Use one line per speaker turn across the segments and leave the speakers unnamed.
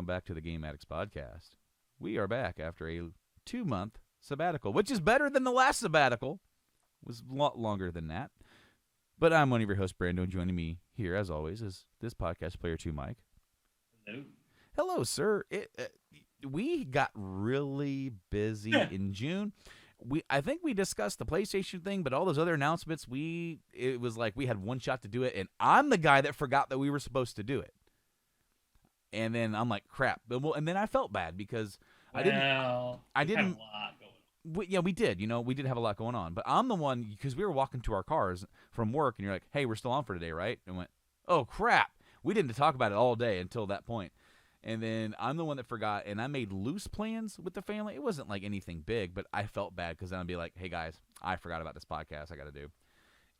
welcome back to the Game Addicts podcast. We are back after a 2-month sabbatical, which is better than the last sabbatical. It was a lot longer than that. But I'm one of your hosts, Brando, and joining me here, as always, is this podcast player 2, Mike.
Hello.
Hello, sir. We got really busy in June. I think we discussed the PlayStation thing, but all those other announcements, it was like we had one shot to do it, and I'm the guy that forgot that we were supposed to do it. And then I'm like, crap. And then I felt bad because I didn't.
Had a lot going on.
We did. We did have a lot going on. But I'm the one, because we were walking to our cars from work, and you're like, hey, we're still on for today, right? And I went, oh, crap. We didn't talk about it all day until that point. And then I'm the one that forgot, and I made loose plans with the family. It wasn't like anything big, but I felt bad because then I'd be like, hey, guys, I forgot about this podcast I got to do.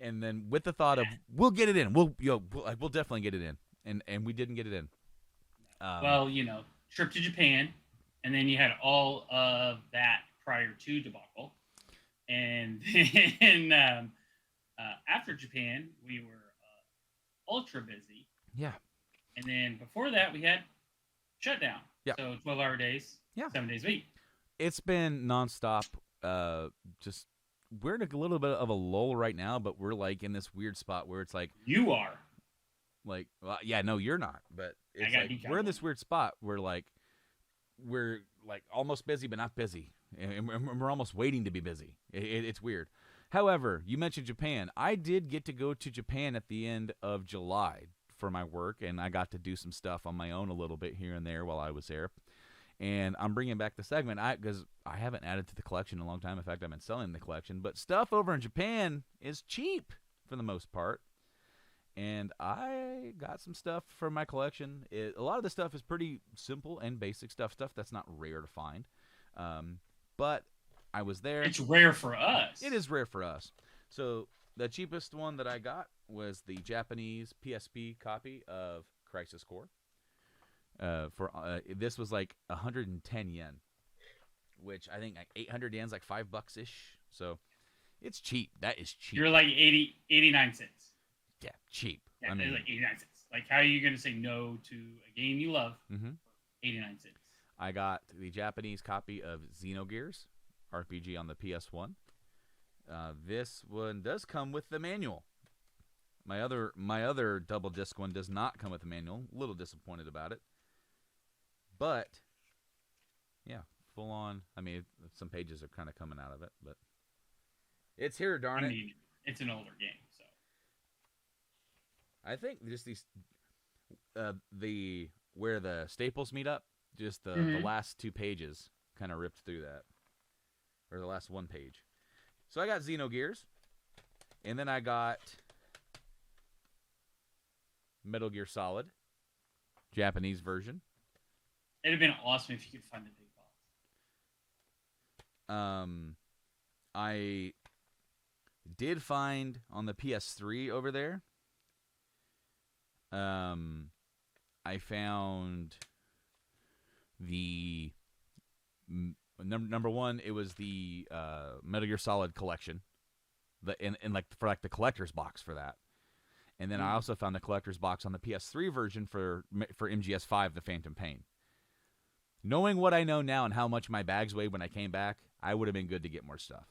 And then with the thought of, we'll get it in. We'll definitely get it in. And we didn't get it in.
Trip to Japan, and then you had all of that prior to debacle. And then after Japan, we were ultra busy.
Yeah.
And then before that, we had shutdown.
Yeah.
So 12-hour days, 7 days a week.
It's been nonstop. We're in a little bit of a lull right now, but we're like in this weird spot where it's like
you are.
Like, well, yeah, no, you're not. But it's like we're in this weird spot where we're almost busy, but not busy, and we're almost waiting to be busy. It's weird. However, you mentioned Japan. I did get to go to Japan at the end of July for my work, and I got to do some stuff on my own a little bit here and there while I was there. And I'm bringing back the segment because I haven't added to the collection in a long time. In fact, I've been selling the collection. But stuff over in Japan is cheap for the most part. And I got some stuff from my collection. A lot of the stuff is pretty simple and basic stuff that's not rare to find. But I was there.
It's rare for us.
It is rare for us. So the cheapest one that I got was the Japanese PSP copy of Crisis Core. This was like 110 yen, which I think like 800 yen's like $5-ish. So it's cheap. That is cheap.
You're like 89 cents.
Yeah, cheap.
Yeah, it's like 89 cents. Like, how are you going to say no to a game you love for 89 cents?
I got the Japanese copy of Xenogears RPG on the PS1. This one does come with the manual. My other double disc one does not come with the manual. A little disappointed about it. But, yeah, full on. I mean, some pages are kind of coming out of it, but it's here, darn it.
It's an older game, so.
I think just these, where the staples meet up, just the last 2 pages kind of ripped through that, or the last 1 page. So I got Xenogears, and then I got Metal Gear Solid, Japanese version.
It'd have been awesome if you could find the big box.
I did find on the PS3 over there. I found the number one. It was the Metal Gear Solid collection, for the collector's box for that. And then I also found the collector's box on the PS3 version for MGS5, The Phantom Pain. Knowing what I know now and how much my bags weighed when I came back, I would have been good to get more stuff.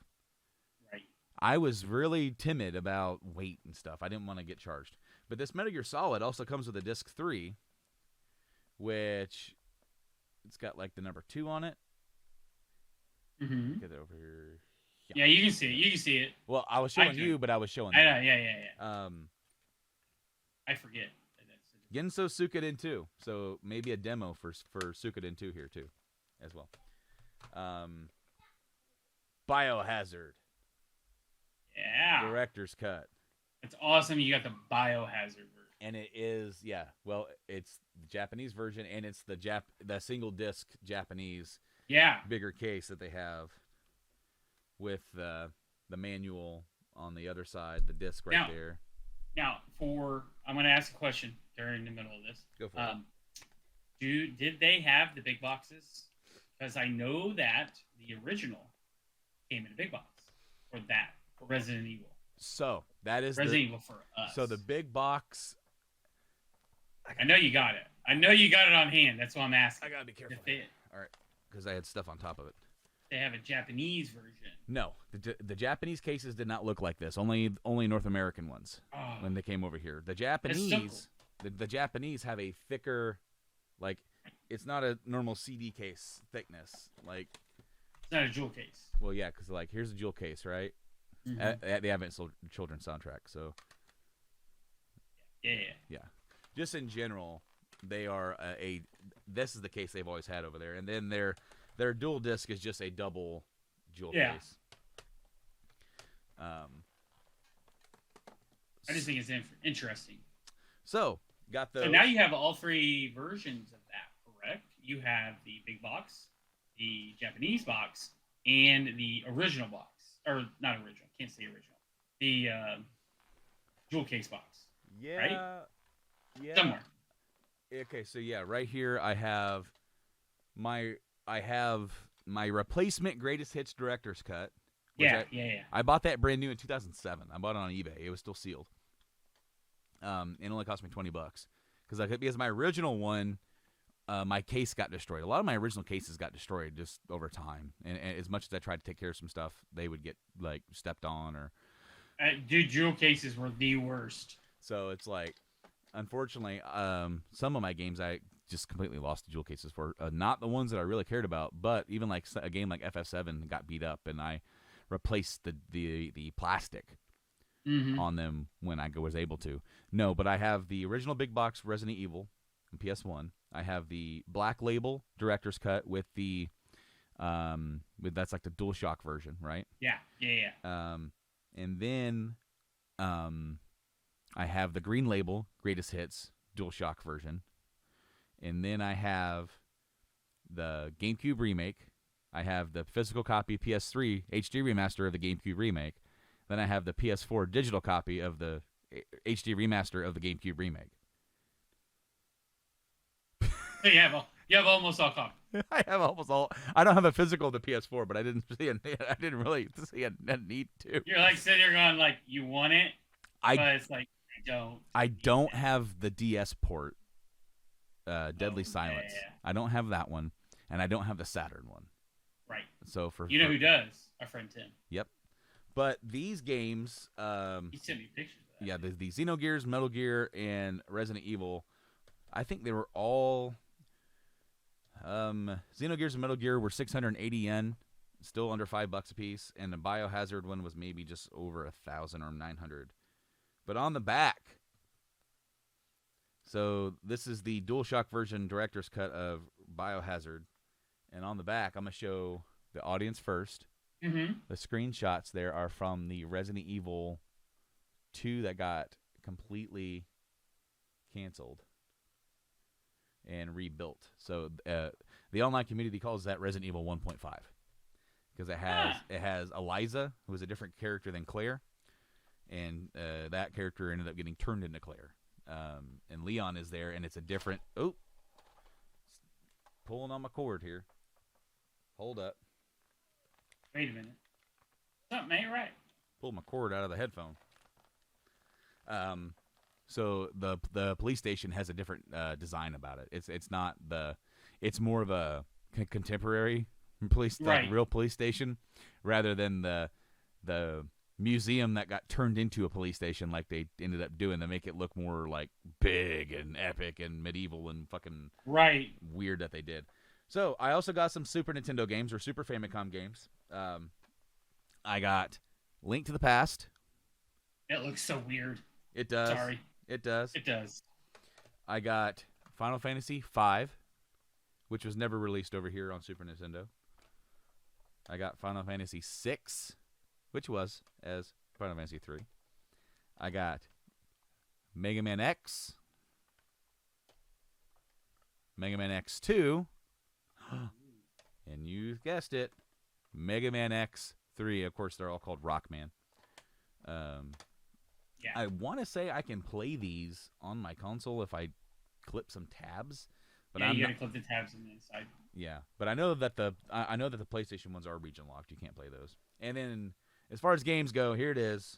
Right.
I was really timid about weight and stuff. I didn't want to get charged. But this Metal Gear Solid also comes with a disc 3, which it's got like the number 2 on it.
Mm-hmm.
Get it over here.
Yeah, you can see it. You can see it.
Well, I was showing you, but I was showing
I
them.
know, yeah. I forget.
Genso Suikoden 2. So maybe a demo for Suikoden 2 here too, as well. Biohazard.
Yeah.
Director's cut.
It's awesome. You got the Biohazard version.
And it is, it's the Japanese version, and it's the single disc Japanese bigger case that they have with the manual on the other side, the disc there.
Now, I'm going to ask a question during the middle of this.
Go for it.
Did they have the big boxes? Because I know that the original came in a big box for Resident Evil.
So that is
Resident Evil for us.
So the big box.
I know you got it. I know you got it on hand. That's why I'm asking.
I gotta be careful. All right, because I had stuff on top of it.
They have a Japanese version.
No, the Japanese cases did not look like this. Only North American ones when they came over here. The Japanese, the Japanese have a thicker, like, it's not a normal CD case thickness. Like,
it's not a jewel case.
Well, yeah, because like here's a jewel case, right?
Mm-hmm.
They haven't sold children's soundtrack, so yeah. Just in general, they are this is the case they've always had over there, and then their dual disc is just a double jewel case.
I just think it's interesting.
So so
now you have all three versions of that, correct? You have the big box, the Japanese box, and the original box, or not original. Can't say original. The jewel case box.
Yeah.
Right?
Yeah.
Somewhere.
Okay, so yeah, right here I have my replacement greatest hits director's cut.
Yeah.
I bought that brand new in 2007. I bought it on eBay. It was still sealed. It only cost me $20 because my original one, my case got destroyed. A lot of my original cases got destroyed just over time, and as much as I tried to take care of some stuff, they would get like stepped on or.
Dude, jewel cases were the worst.
So it's like, unfortunately, some of my games I just completely lost the jewel cases for. Not the ones that I really cared about, but even like a game like FF7 got beat up, and I replaced the plastic on them when I was able to. No, but I have the original big box Resident Evil on PS1. I have the Black Label director's cut with the that's like the DualShock version, right?
Yeah.
And then I have the Green Label Greatest Hits DualShock version. And then I have the GameCube remake. I have the physical copy PS3 HD remaster of the GameCube remake. Then I have the PS4 digital copy of the HD remaster of the GameCube remake.
So you have almost all copies.
I have almost all. I don't have a physical of the PS4, but I didn't really see a need to.
You're like sitting there going like, you want it, but it's like
I don't have the DS port. Deadly Silence.
Yeah.
I don't have that one, and I don't have the Saturn one.
Right.
So
who does? Our friend Tim.
Yep. But these games,
he sent me pictures of that.
Yeah, the Xenogears, Metal Gear, and Resident Evil, I think they were all. Xenogears and Metal Gear were 680 yen, still under $5 a piece, and the Biohazard one was maybe just over 1,000 or 900. But on the back, so this is the DualShock version director's cut of Biohazard, and on the back, I'm gonna show the audience first.
Mm-hmm.
The screenshots there are from the Resident Evil 2 that got completely canceled and rebuilt. So the online community calls that Resident Evil 1.5 because it has Eliza, who is a different character than Claire, and that character ended up getting turned into Claire. And Leon is there, and it's a different. Oh, pulling on my cord here. Hold up.
Wait a minute. Something ain't right.
Pulled my cord out of the headphone. So the police station has a different design about it. It's more of a contemporary police, like real police station, rather than the museum that got turned into a police station like they ended up doing to make it look more like big and epic and medieval and fucking weird that they did. So I also got some Super Nintendo games or Super Famicom games. I got Link to the Past.
It looks so weird.
It does.
Sorry.
It does.
It does.
I got Final Fantasy V, which was never released over here on Super Nintendo. I got Final Fantasy VI, which was as Final Fantasy III. I got Mega Man X, Mega Man X2, and you guessed it, Mega Man X3. Of course, they're all called Rockman.
Yeah.
I want to say I can play these on my console if I clip some tabs. But
you gotta clip the tabs on the inside.
Yeah, but I know that the PlayStation ones are region locked. You can't play those. And then as far as games go, here it is.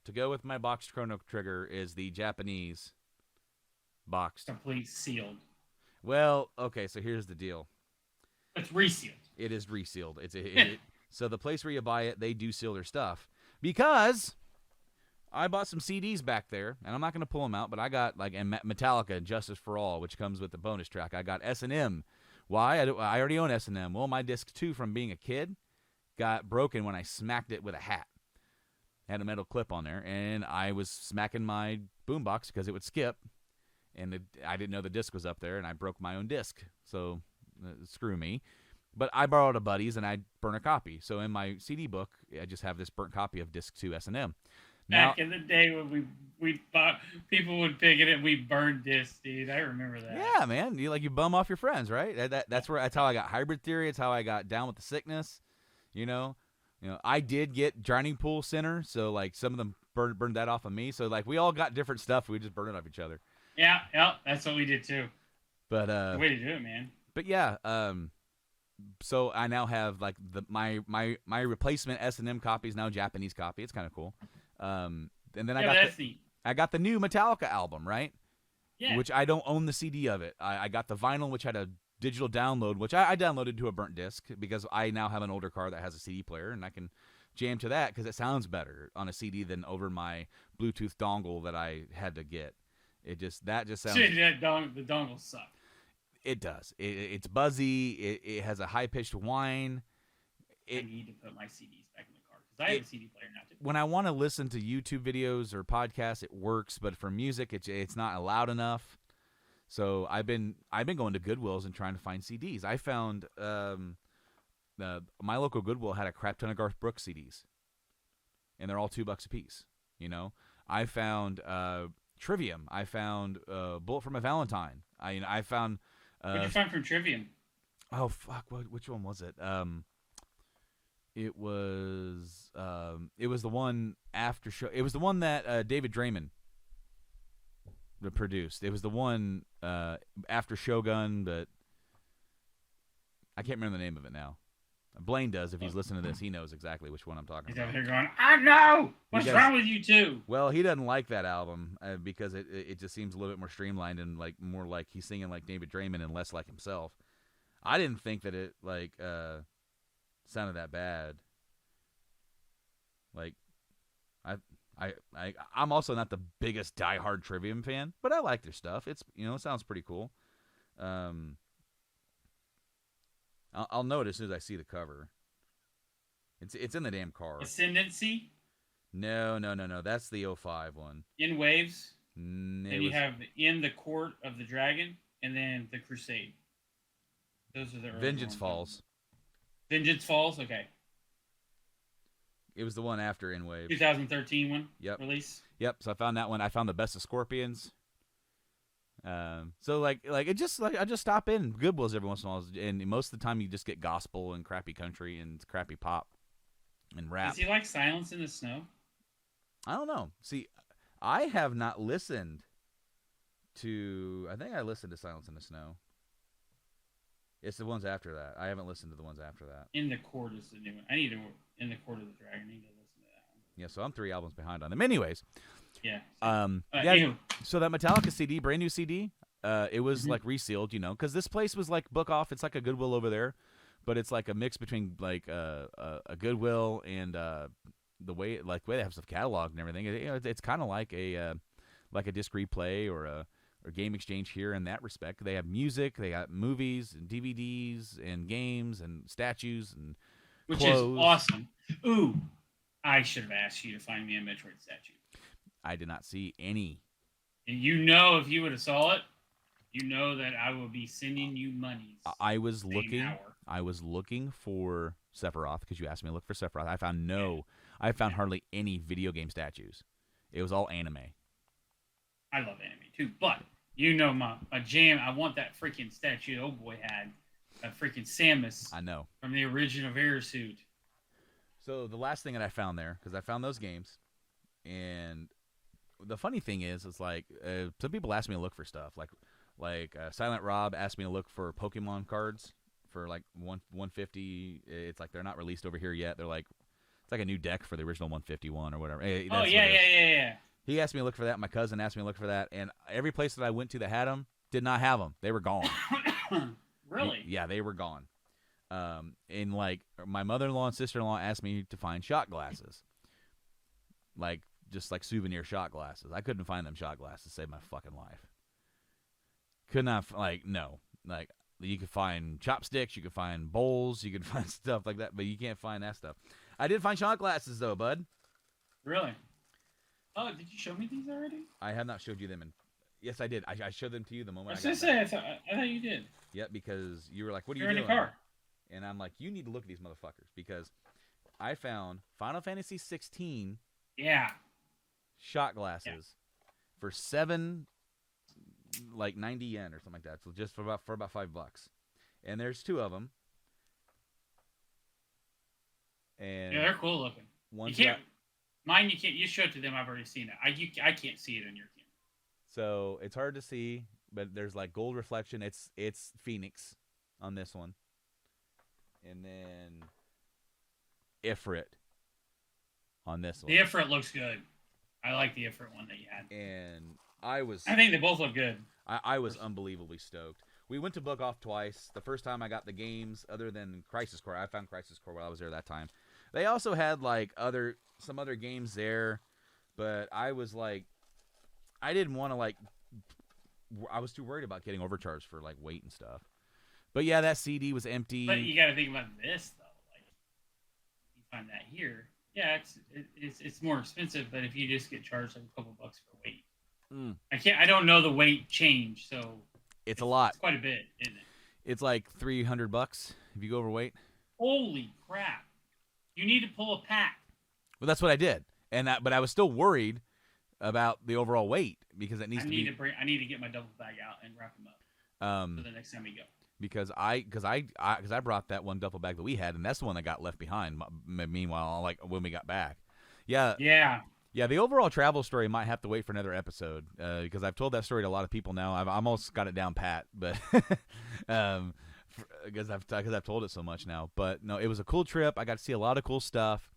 To go with my boxed Chrono Trigger is the Japanese boxed.
Complete sealed.
Well, okay, so here's the deal.
It's resealed.
It is resealed. So the place where you buy it, they do seal their stuff. Because I bought some CDs back there, and I'm not going to pull them out, but I got like Metallica, Justice for All, which comes with the bonus track. I got S&M. Why? I already own S&M. Well, my disc 2 from being a kid got broken when I smacked it with a hat. Had a metal clip on there, and I was smacking my boombox because it would skip, and I didn't know the disc was up there, and I broke my own disc. So screw me. But I borrowed a buddy's, and I burned a copy. So in my CD book, I just have this burnt copy of disc 2 S&M.
Back in the day when we bought, people would pick it and we burned discs, dude. I remember that.
Yeah, man. You bum off your friends, right? That's how I got Hybrid Theory. It's how I got Down with the Sickness. You know, I did get Drowning Pool Center, so like some of them burned that off of me. So like we all got different stuff. We just burned it off each other.
Yeah, that's what we did too.
But
the way to do it, man.
But yeah, so I now have like my replacement S&M copy is now a Japanese copy. It's kind of cool. And then I got the new Metallica album, right?
Yeah.
Which I don't own the CD of it. I got the vinyl, which had a digital download, which I downloaded to a burnt disc because I now have an older car that has a CD player, and I can jam to that because it sounds better on a CD than over my Bluetooth dongle that I had to get. That just sounds.
The dongle sucks.
It does. It's buzzy. It has a high pitched whine.
I need to put my CDs back in the car because I have a CD player now too.
When I want to listen to YouTube videos or podcasts, it works, but for music, it's not loud enough. So I've been going to Goodwills and trying to find CDs. I found my local Goodwill had a crap ton of Garth Brooks CDs, and they're all $2 a piece. I found Trivium. I found Bullet for My Valentine. I found.
What'd you find from Trivium?
Oh fuck! Which one was it? It was the one after show. It was the one that David Draymond produced. It was the one after Shogun, but I can't remember the name of it now. Blaine does. If he's listening to this, he knows exactly which one I'm talking about.
He's out here going, I know! What's wrong with you two?
Well, he doesn't like that album because it just seems a little bit more streamlined and like more like he's singing like David Draymond and less like himself. I didn't think that it like sounded that bad. Like, I'm also not the biggest diehard Trivium fan, but I like their stuff. It's it sounds pretty cool. I'll know it as soon as I see the cover. It's in the damn car.
Ascendancy?
No. That's the 05 one.
In Waves. Then you have In the Court of the Dragon, and then The Crusade. Those are the early
Vengeance
ones.
Falls.
Vengeance Falls? Okay.
It was the one after In Waves.
2013 one.
Yep.
Release.
Yep. So I found that one. I found The Best of Scorpions. So like it just like I just stop in Goodwills every once in a while, and most of the time you just get gospel and crappy country and crappy pop and rap.
Does he like Silence in the Snow?
I don't know. See, I have not listened to. I think I listened to Silence in the Snow. It's the ones after that. I haven't listened to the ones after that.
In the Court is the new one. I need to In the Court of the Dragon. I need to listen to that one.
Yeah, so I'm 3 albums behind on them. Anyways.
Yeah.
Yeah. So that Metallica CD, brand new CD, it was like resealed, because this place was like book off. It's like a Goodwill over there, but it's like a mix between like a Goodwill and the way they have stuff cataloged and everything. It's kind of like a disc replay or a game exchange here in that respect. They have music, they got movies and DVDs and games and statues and
which
clothes.
Is awesome. Ooh, I should have asked you to find me a Metroid statue.
I did not see any.
And if you would have saw it, that I will be sending you monies.
I was looking for Sephiroth because you asked me to look for Sephiroth. I found hardly any video game statues. It was all anime.
I love anime too, but my jam. I want that freaking statue old boy had, a freaking Samus.
I know
from the original Verisuit.
So the last thing that I found there, because I found those games, and the funny thing is like some people ask me to look for stuff like Silent Rob asked me to look for Pokemon cards for like 150. It's like they're not released over here yet. They're like it's like a new deck for the original 151 or whatever.
Yeah.
He asked me to look for that. My cousin asked me to look for that, and every place that I went to that had them did not have them. They were gone.
Really?
Yeah, they were gone. And like my mother-in-law and sister-in-law asked me to find shot glasses, like just like souvenir shot glasses. I couldn't find them shot glasses to save my fucking life. Could not no, like you could find chopsticks, you could find bowls, you could find stuff like that, but you can't find that stuff. I did find shot glasses though, bud.
Really? Oh, did you show me these already?
I have not showed you them, and yes, I did. I showed them to you the moment.
I was gonna say, I thought you did.
Yep, because you were like, "What are
You're
you doing?"
in the car.
And I'm like, "You need to look at these motherfuckers," because I found Final Fantasy 16 shot glasses for 90 yen or something like that. So just for about $5. And there's 2 of them. And
yeah, they're cool looking. You can't. Mine, you can't. You show it to them. I've already seen it. I can't see it on your camera.
So it's hard to see, but there's like gold reflection. It's Phoenix on this one, and then Ifrit on this one.
The Ifrit looks good. I like the Ifrit one that you had.
And
I think they both look good.
I was unbelievably stoked. We went to Book Off twice. The first time I got the games, other than Crisis Core, I found Crisis Core while I was there that time. They also had like some other games there, but I was like, I didn't want to like. I was too worried about getting overcharged for like weight and stuff. But yeah, that CD was empty.
But you got to think about this though. Like, you find that here, yeah, it's more expensive. But if you just get charged like a couple bucks for weight, I don't know the weight change, so
it's a lot.
It's quite a bit, isn't it?
It's like $300 if you go overweight.
Holy crap! You need to pull a pack.
Well, that's what I did, but I was still worried about the overall weight because it needs to be.
I need to get my double bag out and wrap them up for the next time we go.
Because I brought that one duffel bag that we had, and that's the one that got left behind. Meanwhile, like when we got back, yeah. The overall travel story might have to wait for another episode because I've told that story to a lot of people now. I've almost got it down pat, but because I've told it so much now. But no, it was a cool trip. I got to see a lot of cool stuff.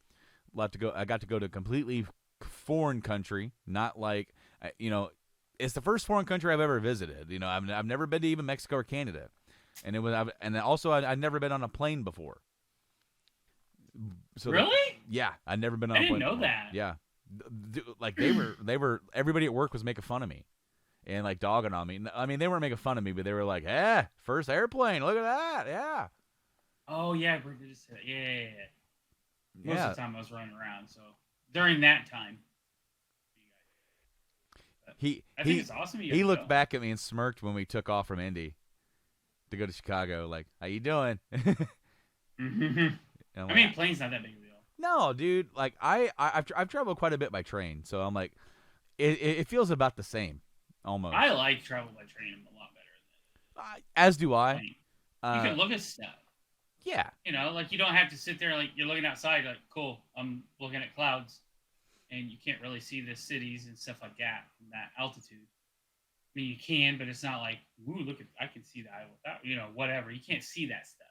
I got to go to a completely foreign country, not like it's the first foreign country I've ever visited. I've never been to even Mexico or Canada, and I'd never been on a plane before. So
really?
I'd never been on a plane.
I didn't know
before.
that.
Yeah, like they were everybody at work was making fun of me, and like dogging on me. I mean, they weren't making fun of me, but they were like, first airplane, look at that, yeah.
Oh yeah, yeah. Most of the time I was running around, so during that time. I think it's awesome.
He looked back at me and smirked when we took off from Indy to go to Chicago. Like, how you doing?
I mean, plane's not that big of a deal.
No, dude. Like I've traveled quite a bit by train, so I'm like, it feels about the same, almost.
I like travel by train a lot better than.
As do I.
You can look at stuff.
Yeah.
Like you don't have to sit there like you're looking outside like, cool, I'm looking at clouds, and you can't really see the cities and stuff like that from that altitude. I mean, you can, but it's not like, ooh, I can see that without, whatever. You can't see that stuff.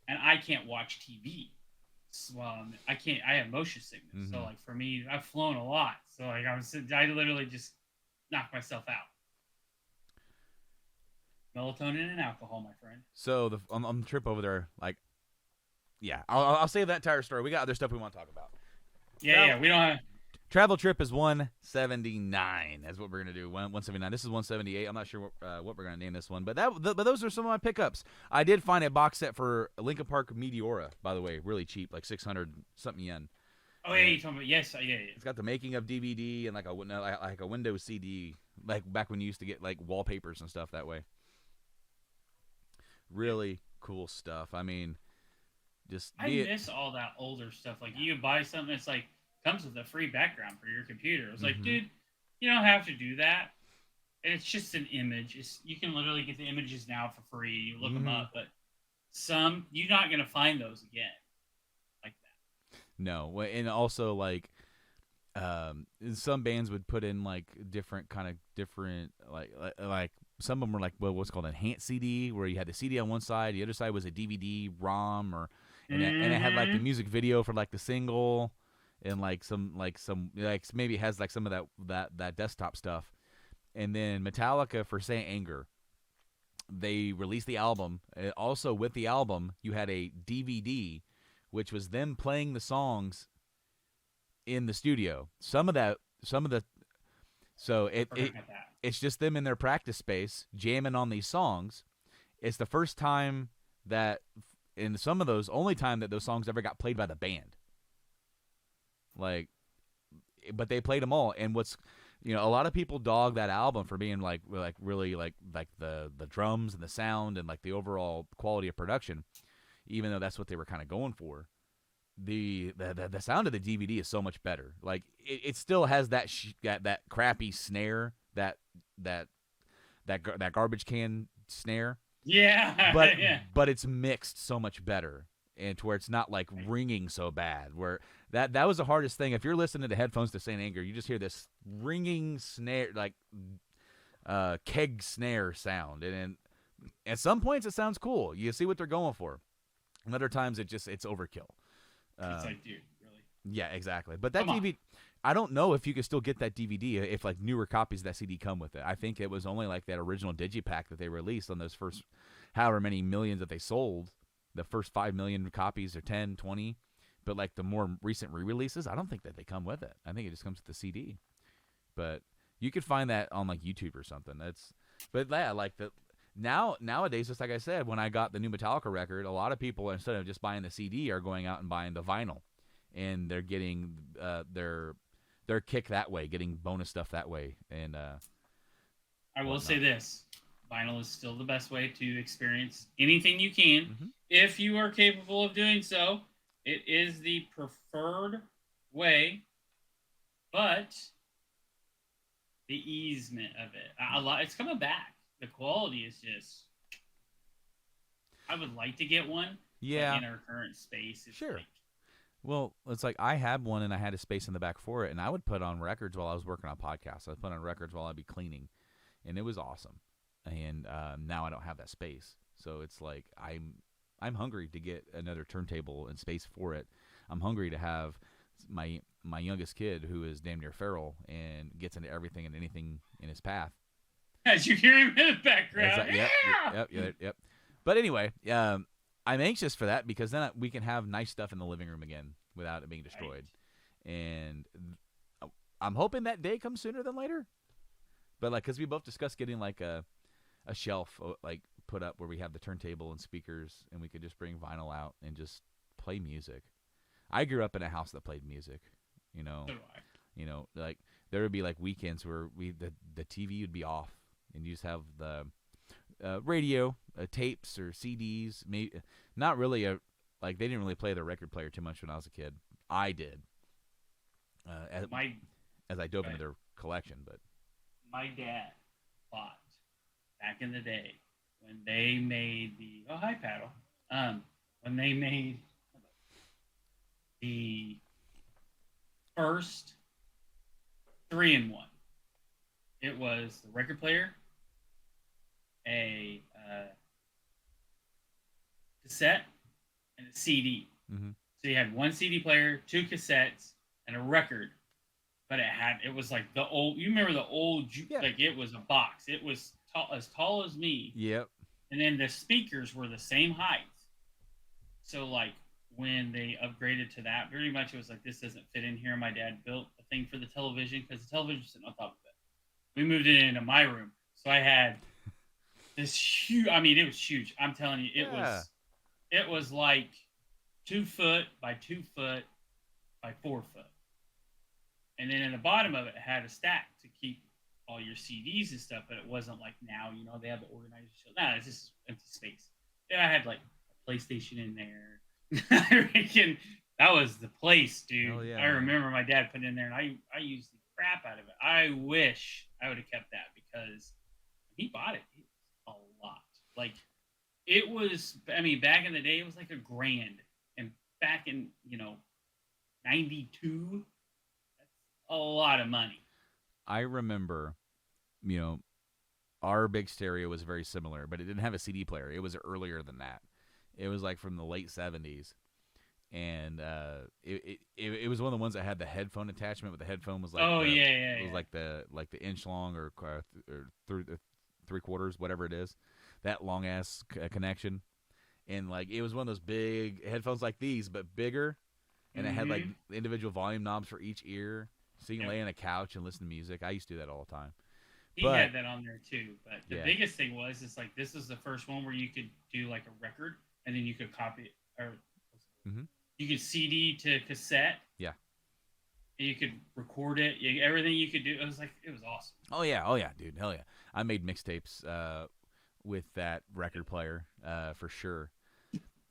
And I can't watch TV. Well, I have motion sickness. Mm-hmm. So like for me, I've flown a lot. So like I literally just knocked myself out. Melatonin and alcohol, my friend.
So on the trip over there, like, yeah, I'll save that entire story. We got other stuff we want to talk about.
Yeah, we don't have.
Travel trip is 179. That's what we're gonna do. 179. This is 178. I'm not sure what we're gonna name this one, but those are some of my pickups. I did find a box set for Linkin Park Meteora, by the way, really cheap, like 600 something yen.
Oh yeah, you're talking about yeah.
It's got the making of DVD and like a Windows CD, like back when you used to get like wallpapers and stuff that way. Really cool stuff. I mean,
I miss all that older stuff. Like you buy something that's like comes with a free background for your computer. It's like, dude, you don't have to do that. And it's just an image. You can literally get the images now for free. You look them up, but you're not gonna find those again like that.
No, and also like some bands would put in like different like some of them were like what's called an enhanced CD, where you had the CD on one side, the other side was a DVD ROM, and it had like the music video for like the single, and like maybe it has like some of that desktop stuff, and then Metallica for Saint Anger they released the album. Also, with the album, you had a DVD, which was them playing the songs in the studio. Some of the, so it's just them in their practice space jamming on these songs. It's the first time that, in some of those, only time that those songs ever got played by the band. Like, but they played them all. And what's, a lot of people dog that album for being like really like the drums and the sound and like the overall quality of production, even though that's what they were kind of going for. The sound of the DVD is so much better. Like it still has that that crappy snare, that garbage can snare.
Yeah.
But it's mixed so much better, and to where it's not like ringing so bad. Where that was the hardest thing. If you're listening to headphones to Saint Anger, you just hear this ringing snare, like keg snare sound, and at some points it sounds cool. You see what they're going for. And other times it's overkill.
It's like, dude, really?
Yeah, exactly. But that DVD, I don't know if you can still get that DVD if like newer copies of that CD come with it. I think it was only like that original digipack that they released on those first however many millions that they sold, the first 5 million copies or 10, 20. But like the more recent re-releases, I don't think that they come with it. I think it just comes with the CD. But you could find that on like YouTube or something. But yeah, like nowadays, just like I said, when I got the new Metallica record, a lot of people, instead of just buying the CD, are going out and buying the vinyl, and they're getting their kick that way, getting bonus stuff that way. And
I will say this: vinyl is still the best way to experience anything you can, if you are capable of doing so. It is the preferred way, but the easement of it, it's coming back. The quality is just. I would like to get one.
Yeah.
In our current space, it's
sure. Well, it's like I had one and I had a space in the back for it, and I would put on records while I was working on podcasts. I'd put on records while I'd be cleaning, and it was awesome. And now I don't have that space, so it's like I'm hungry to get another turntable and space for it. I'm hungry to have my youngest kid, who is damn near feral and gets into everything and anything in his path.
As you hear him in the background.
Yep. But anyway, I'm anxious for that, because then we can have nice stuff in the living room again without it being destroyed. Right. And I'm hoping that day comes sooner than later. But like, because we both discussed getting like a shelf like put up where we have the turntable and speakers, and we could just bring vinyl out and just play music. I grew up in a house that played music. So do I. Like there would be like weekends where the TV would be off, and you just have the radio, tapes or CDs. Maybe not really they didn't really play the record player too much when I was a kid. I did, as I dove into their collection. But
my dad bought back in the day when they made hi paddle, when they made the first 3-in-1. It was the record player, a cassette, and a CD.
Mm-hmm.
So you had one CD player, 2 cassettes, and a record. But it was like the old. You remember the old? Yeah. Like it was a box. It was as tall as me.
Yep.
And then the speakers were the same height. So like when they upgraded to that, very much it was like, this doesn't fit in here. My dad built a thing for the television, because the television was sitting on top of it. We moved it into my room, so I had this huge. I mean, it was huge. I'm telling you, it was like 2 foot by 2 foot by 4 foot. And then in the bottom of it had a stack to keep all your CDs and stuff, but it wasn't like now, they have the organizer. No, it's just empty space. And I had like a PlayStation in there. That was the place, dude. Oh, yeah, I remember my dad putting it in there, and I used the crap out of it. I wish I would have kept that, because he bought it. It was a lot. Like it was. I mean, back in the day, it was like $1,000, and back in 92. A lot of money.
I remember, our big stereo was very similar, but it didn't have a CD player. It was earlier than that. It was like from the late 70s, and it was one of the ones that had the headphone attachment, but the headphone was like it was like the inch long or 3/4, whatever it is. that long ass connection, and like it was one of those big headphones like these but bigger, and it had like individual volume knobs for each ear, so you can lay on a couch and listen to music. I used to do that all the time.
He had that on there too, but the biggest thing was like this is the first one where you could do like a record and then you could copy it, or you could CD to cassette.
Yeah.
And you could record it. Everything you could do. It was awesome.
Oh yeah, dude, hell yeah! I made mixtapes with that record player for sure.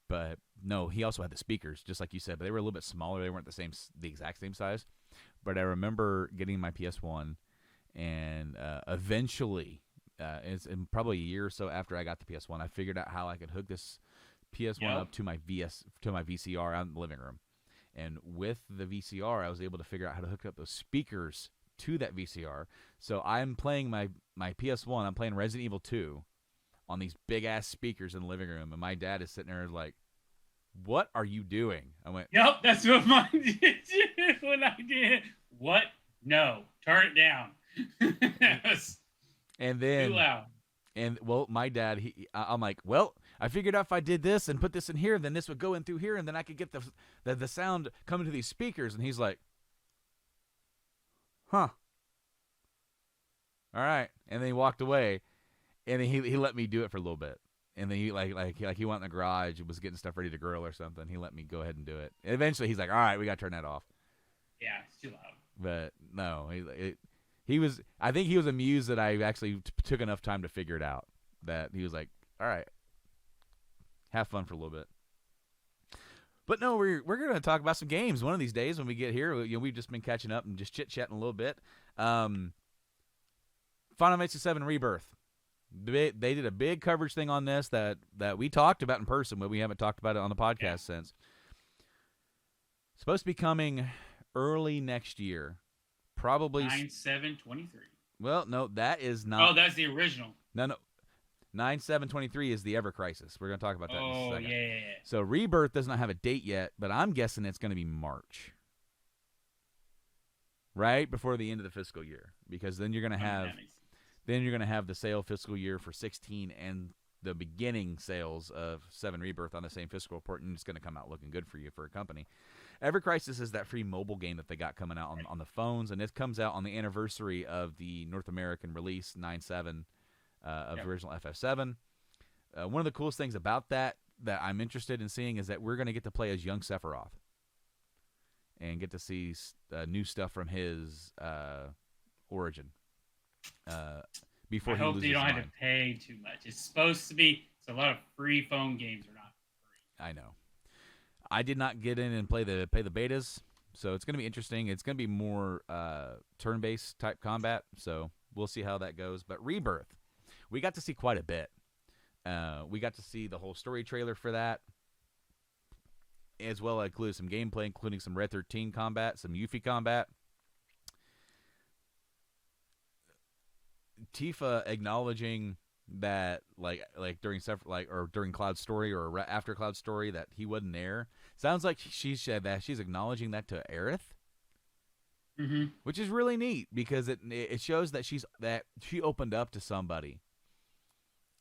But no, he also had the speakers, just like you said, but they were a little bit smaller. They weren't the exact same size. But I remember getting my PS1, and eventually, it's probably a year or so after I got the PS1, I figured out how I could hook this PS1 up to my VCR out in the living room. And with the VCR, I was able to figure out how to hook up those speakers to that VCR. So I'm playing my PS1. I'm playing Resident Evil 2 on these big-ass speakers in the living room. And my dad is sitting there like, what are you doing? I went,
yep, that's what mine did too when I did. What? No. Turn it down.
And then,
too loud.
And, well, my dad, I'm like, well, I figured out if I did this and put this in here, then this would go in through here, and then I could get the sound coming to these speakers. And he's like, huh. All right. And then he walked away, and then he let me do it for a little bit. And then he he went in the garage and was getting stuff ready to grill or something. He let me go ahead and do it. And eventually he's like, all right, we got to turn that off.
Yeah, it's too loud.
But no, he was. I think he was amused that I actually took enough time to figure it out. That he was like, all right, have fun for a little bit. But no, we're going to talk about some games one of these days when we get here. We've just been catching up and just chit-chatting a little bit. Final Fantasy VII Rebirth. They did a big coverage thing on this that we talked about in person, but we haven't talked about it on the podcast since. Supposed to be coming early next year. Probably
9/7/23.
Well, no, that is not.
Oh, that's the original.
No. 9/7/23 is the Ever Crisis. We're going to talk about that in a second.
Yeah.
So Rebirth does not have a date yet, but I'm guessing it's going to be March. Right before the end of the fiscal year, because then you're going to have the sale fiscal year for 16 and the beginning sales of 7 Rebirth on the same fiscal report, and it's going to come out looking good for you for a company. Ever Crisis is that free mobile game that they got coming out on the phones, and it comes out on the anniversary of the North American release 9/7 of the original FF7. One of the coolest things about that I'm interested in seeing is that we're going to get to play as young Sephiroth and get to see new stuff from his origin. Before
I hope you don't have to pay too much. It's supposed to be. So a lot of free phone games are not free.
I know. I did not get in and play the betas, so it's going to be interesting. It's going to be more turn-based type combat, so we'll see how that goes. But Rebirth, we got to see quite a bit. We got to see the whole story trailer for that, as well as include some gameplay, including some Red 13 combat, some Yuffie combat. Tifa acknowledging that like during during Cloud's story or after Cloud's story that he wasn't there. Sounds like she said that she's acknowledging that to Aerith, which is really neat because it shows that she opened up to somebody,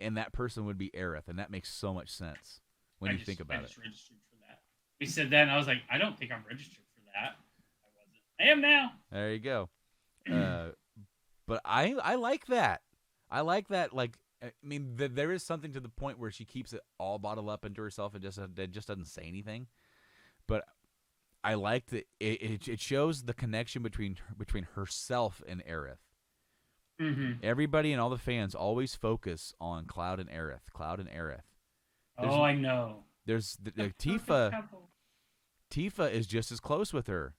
and that person would be Aerith, and that makes so much sense when you think about it.
Registered for that. We said that, and I was like, I don't think I'm registered for that. I wasn't. I am now.
There you go. But I like that. I like that. Like, I mean, there is something to the point where she keeps it all bottled up into herself and just doesn't say anything. But I like that it shows the connection between herself and Aerith. Everybody and all the fans always focus on Cloud and Aerith. Cloud and Aerith.
I know.
There's Tifa. Tifa is just as close with her,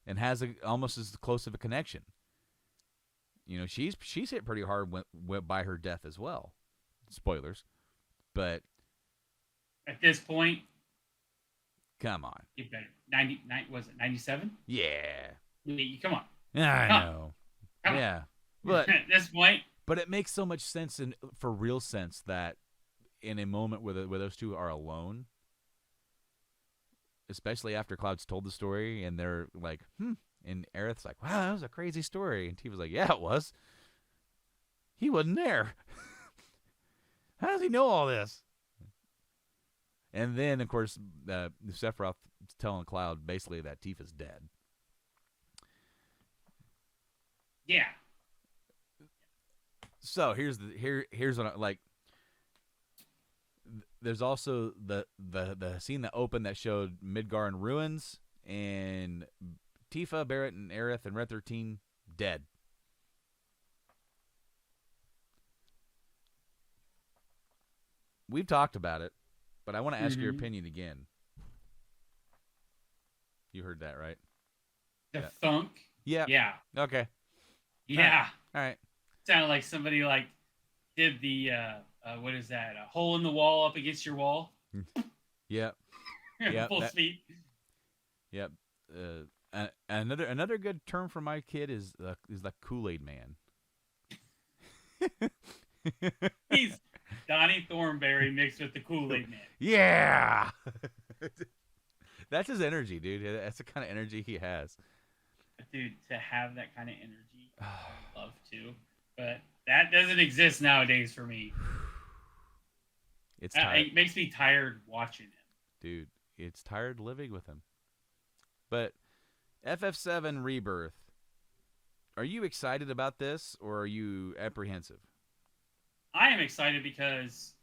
and has almost as close of a connection. You know, she's hit pretty hard by her death as well. Spoilers, but
at this point,
come on.
You better 99. Was it 97?
Yeah.
Come on.
I know. Yeah, but
at this point,
but it makes so much sense for real sense that in a moment where those two are alone, especially after Cloud's told the story and they're like, and Aerith's like, wow, that was a crazy story. And Tifa's like, yeah, it was. He wasn't there. How does he know all this? And then, of course, Sephiroth telling Cloud basically that Tifa's dead.
Yeah.
So here's what I like. There's also the scene that opened that showed Midgar in ruins and Tifa, Barrett, and Aerith and Red 13 dead. We've talked about it, but I want to ask your opinion again. You heard that, right?
The thunk?
Yeah.
Yeah.
Okay.
Yeah.
All right.
Sounded like somebody like did the what is that? A hole in the wall up against your wall.
Yep. Yep.
Full speed.
Yep. Another good term for my kid is the Kool-Aid Man.
He's Donnie Thornberry mixed with the Kool-Aid Man.
Yeah. That's his energy, dude. That's the kind of energy he has.
Dude, to have that kind of energy, I'd love to. But that doesn't exist nowadays for me. It makes me tired watching him.
Dude, it's tired living with him. But FF7 Rebirth, are you excited about this or are you apprehensive?
I am excited because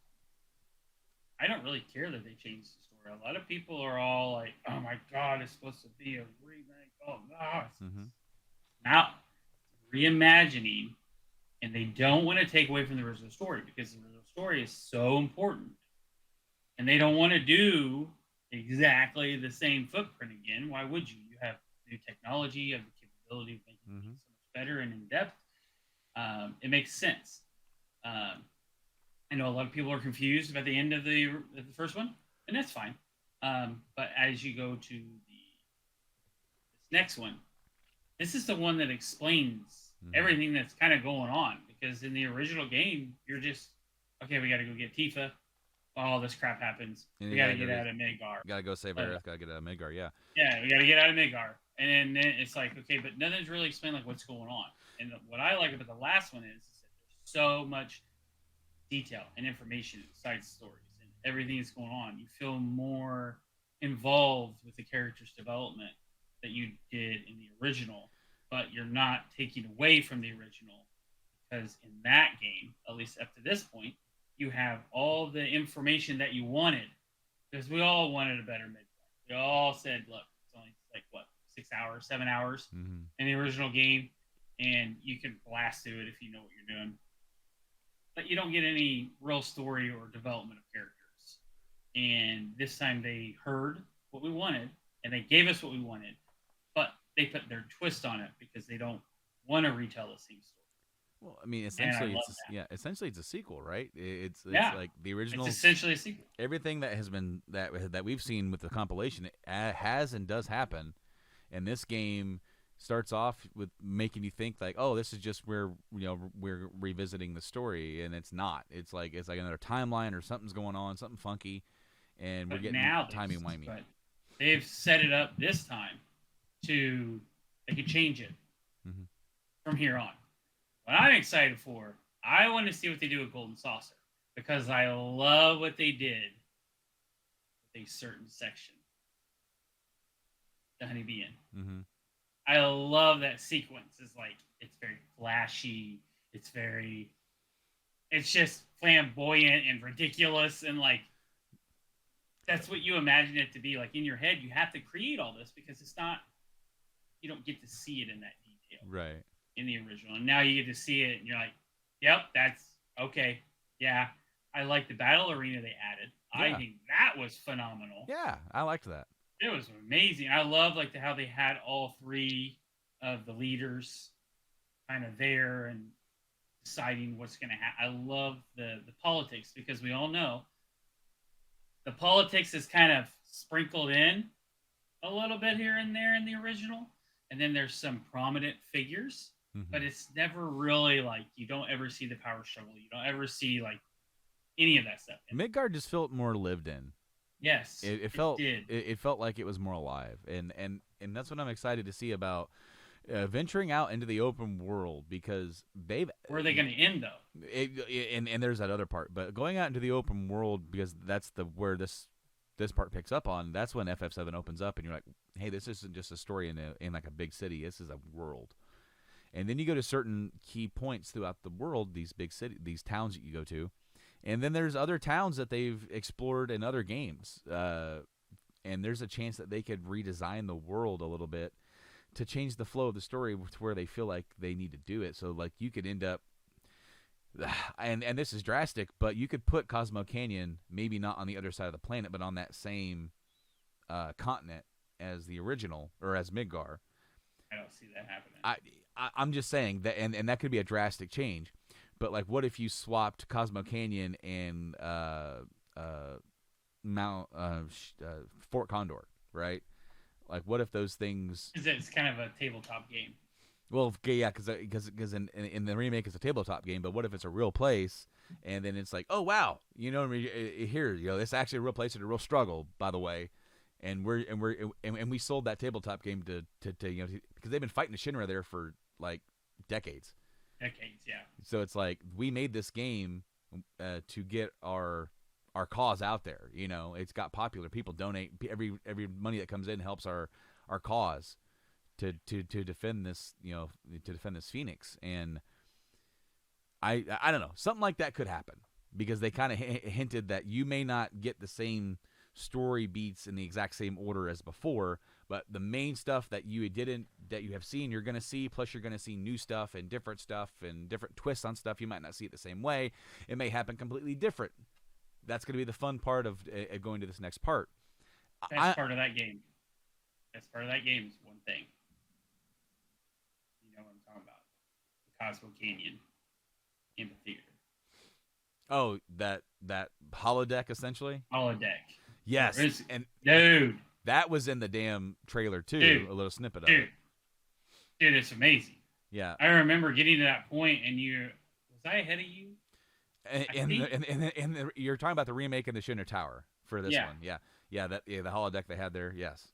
I don't really care that they changed the story. A lot of people are all like, oh my God, it's supposed to be a remake. Oh, no. Now, reimagining, and they don't want to take away from the original story because the original story is so important. And they don't want to do exactly the same footprint again. Why would you? You have new technology, you have the capability of making things so much better and in depth. It makes sense. I know a lot of people are confused about the end of the first one, and that's fine. But as you go to this next one, this is the one that explains everything that's kind of going on. Because in the original game, you're just, okay, we got to go get Tifa. All this crap happens. We got to get out of Midgar.
Got to go save Aerith. Got to get out of Midgar, yeah.
Yeah, we got to get out of Midgar. And then it's like, okay, but nothing's really explained like what's going on. And what I like about the last one is that there's so much detail and information inside stories and everything that's going on. You feel more involved with the character's development that you did in the original, but you're not taking away from the original because in that game, at least up to this point, you have all the information that you wanted because we all wanted a better Midgar. We all said, look, it's only like, what, 6 hours, 7 hours in the original game, and you can blast through it if you know what you're doing. But you don't get any real story or development of characters. And this time they heard what we wanted, and they gave us what we wanted, but they put their twist on it because they don't want to retell the same story.
Well, I mean, essentially, it's a sequel, right? It's like the original.
It's essentially a sequel.
Everything that has been that we've seen with the compilation has and does happen, and this game starts off with making you think like, oh, this is just where we're revisiting the story, and it's not. It's like another timeline or something's going on, something funky, and we're getting timey-wimey.
But they've set it up this time to they could change it from here on. What I'm excited for, I want to see what they do with Golden Saucer because I love what they did with a certain section, the Honeybee Inn. I love that sequence. It's like it's very flashy. It's just flamboyant and ridiculous, and like that's what you imagine it to be. Like in your head, you have to create all this because it's not. You don't get to see it in that detail,
right?
In the original, and now you get to see it, and you're like, "Yep, that's okay." Yeah, I like the battle arena they added. Yeah. I think that was phenomenal.
Yeah, I liked that.
It was amazing. I love how they had all three of the leaders kind of there and deciding what's going to happen. I love the politics because we all know the politics is kind of sprinkled in a little bit here and there in the original, and then there's some prominent figures, but it's never really like you don't ever see the power struggle. You don't ever see like any of that stuff.
Midgard just felt more lived in.
Yes,
it felt like it was more alive, and that's what I'm excited to see about venturing out into the open world, because they've.
Where are they going to end though?
And there's that other part, but going out into the open world, because that's where this part picks up on. That's when FF7 opens up, and you're like, hey, this isn't just a story in like a big city. This is a world. And then you go to certain key points throughout the world, these big these towns that you go to, and then there's other towns that they've explored in other games. And there's a chance that they could redesign the world a little bit to change the flow of the story to where they feel like they need to do it. So like you could end up, and this is drastic, but you could put Cosmo Canyon maybe not on the other side of the planet, but on that same continent as the original, or as Midgar.
I don't see that happening.
I'm just saying that, and that could be a drastic change. But like, what if you swapped Cosmo Canyon and Fort Condor, right? Like, what if those things?
It's kind of a tabletop game.
Well, yeah, because in the remake it's a tabletop game, but what if it's a real place, and then it's like, oh wow, here, it's actually a real place and a real struggle, by the way, and we sold that tabletop game to because they've been fighting the Shinra there for like decades.
Decades, yeah.
So it's like, we made this game to get our cause out there. It's got popular. People donate. Every money that comes in helps our cause to defend this, to defend this Phoenix. And I don't know, something like that could happen, because they kind of hinted that you may not get the same story beats in the exact same order as before, but the main stuff that you have seen, you're going to see, plus you're going to see new stuff and different twists on stuff. You might not see it the same way. It may happen completely different. That's going to be the fun part of going to this next part.
That's part of that game. That's part of that game is one thing. You know what I'm talking about. The Cosmo Canyon Amphitheater.
Oh, that holodeck, essentially?
Holodeck.
Yes. And
dude,
that was in the damn trailer too, a little snippet of it.
Dude, it's amazing.
Yeah.
I remember getting to that point, and was I ahead of you?
And you're talking about the remake in the Shinra Tower for this one. Yeah, the holodeck they had there. Yes.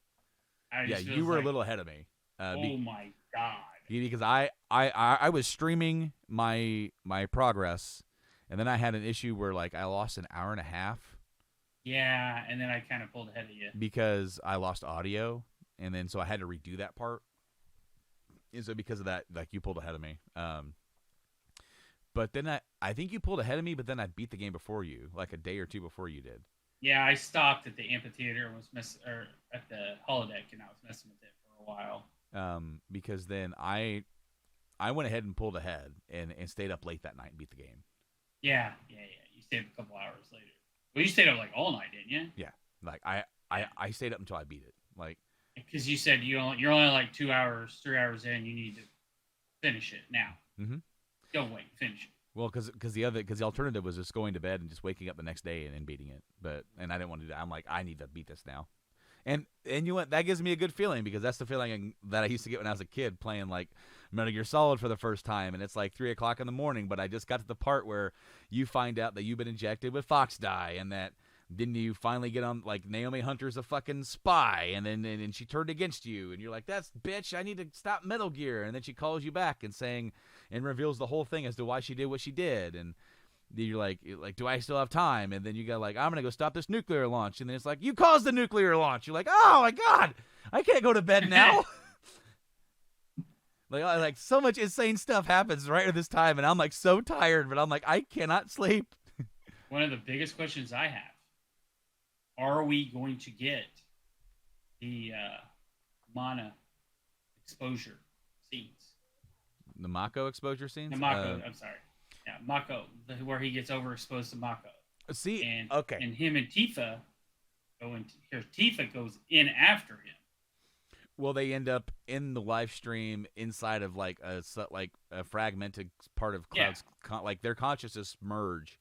You were a little ahead of me.
Oh my god.
Because I was streaming my progress, and then I had an issue where like I lost an hour and a half.
Yeah, and then I kind of pulled ahead of you
because I lost audio, and then so I had to redo that part. And so because of that, like, you pulled ahead of me. But then I think you pulled ahead of me, but then I beat the game before you, like a day or two before you did.
Yeah, I stopped at the amphitheater and or at the holodeck, and I was messing with it for a while.
Because then I went ahead and pulled ahead and stayed up late that night and beat the game.
Yeah. You stayed up a couple hours later. Well, you stayed up like all night, didn't you?
Yeah, like I stayed up until I beat it, like,
because you said you're only like 2 hours, 3 hours in. You need to finish it now.
Mm-hmm.
Don't wait, finish it.
Well, because the alternative was just going to bed and just waking up the next day and beating it, and I didn't want to do that. I'm like, I need to beat this now, and you know what? That gives me a good feeling, because that's the feeling that I used to get when I was a kid playing like Metal Gear Solid for the first time, and it's like 3 o'clock in the morning, but I just got to the part where you find out that you've been injected with fox dye, and that then you finally get on, like, Naomi Hunter's a fucking spy, and then she turned against you, and you're like, that's bitch, I need to stop Metal Gear, and then she calls you back and reveals the whole thing as to why she did what she did, and you're like, do I still have time? And then you go like, I'm gonna go stop this nuclear launch, and then it's like, you caused the nuclear launch. You're like, oh my god, I can't go to bed now. Like so much insane stuff happens right at this time, and I'm like so tired, but I'm like, I cannot sleep.
One of the biggest questions I have: are we going to get the mana exposure scenes?
The Mako exposure scenes?
The Mako, I'm sorry. Yeah, Mako, where he gets overexposed to Mako.
See,
okay. And him and Tifa Tifa goes in after him.
Well, they end up in the live stream inside of like a fragmented part of Cloud's, like their consciousness merge.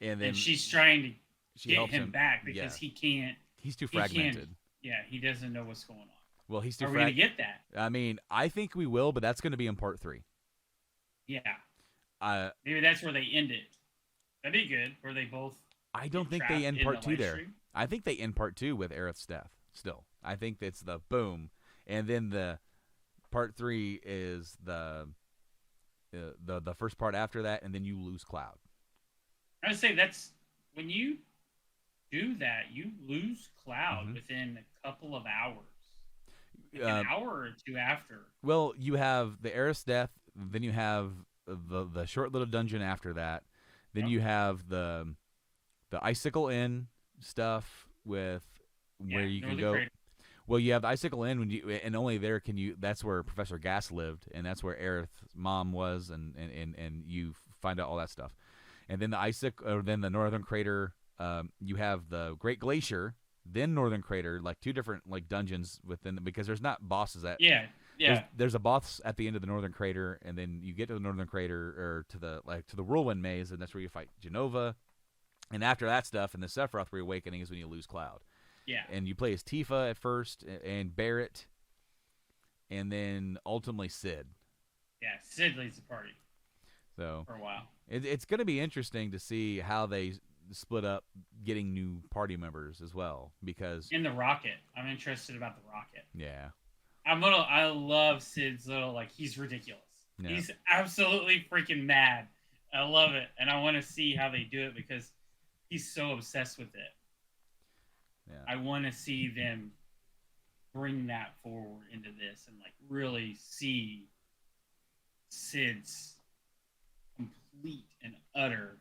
And then
she's trying to get him back because he can't.
He's too fragmented.
He doesn't know what's going on.
Well, he's too.
Are we gonna get that?
I mean, I think we will, but that's going to be in part 3.
Yeah. Maybe that's where they end it. That'd be good. Where they both.
I don't think they end part 2 there. I think they end part 2 with Aerith's death. Still, I think it's the boom, and then the part 3 is the first part after that, and then you lose Cloud.
I would say that's when you do that, you lose Cloud within a couple of hours. An hour or two after.
Well, you have the Aerith's death, then you have the short little dungeon after that, then you have the Icicle Inn stuff with where you can go. Crater. Well, you have the Icicle Inn and only there can you. That's where Professor Gas lived, and that's where Aerith's mom was, and you find out all that stuff. And then then the Northern Crater. You have the Great Glacier, then Northern Crater, like 2 different like dungeons within because there's not bosses at.
Yeah.
There's a boss at the end of the Northern Crater, and then you get to the Northern Crater or to the Whirlwind Maze, and that's where you fight Genova. And after that stuff, and the Sephiroth Reawakening is when you lose Cloud.
Yeah.
And you play as Tifa at first, and Barrett, and then ultimately Sid.
Yeah, Sid leads the party.
So
for a while,
it's going to be interesting to see how they split up getting new party members as well, because
in the Rocket, I'm interested about the Rocket.
Yeah.
I love Sid's little, like, he's ridiculous. Yeah. He's absolutely freaking mad. I love it, and I want to see how they do it because he's so obsessed with it.
Yeah.
I want to see them bring that forward into this and, like, really see Sid's complete and utter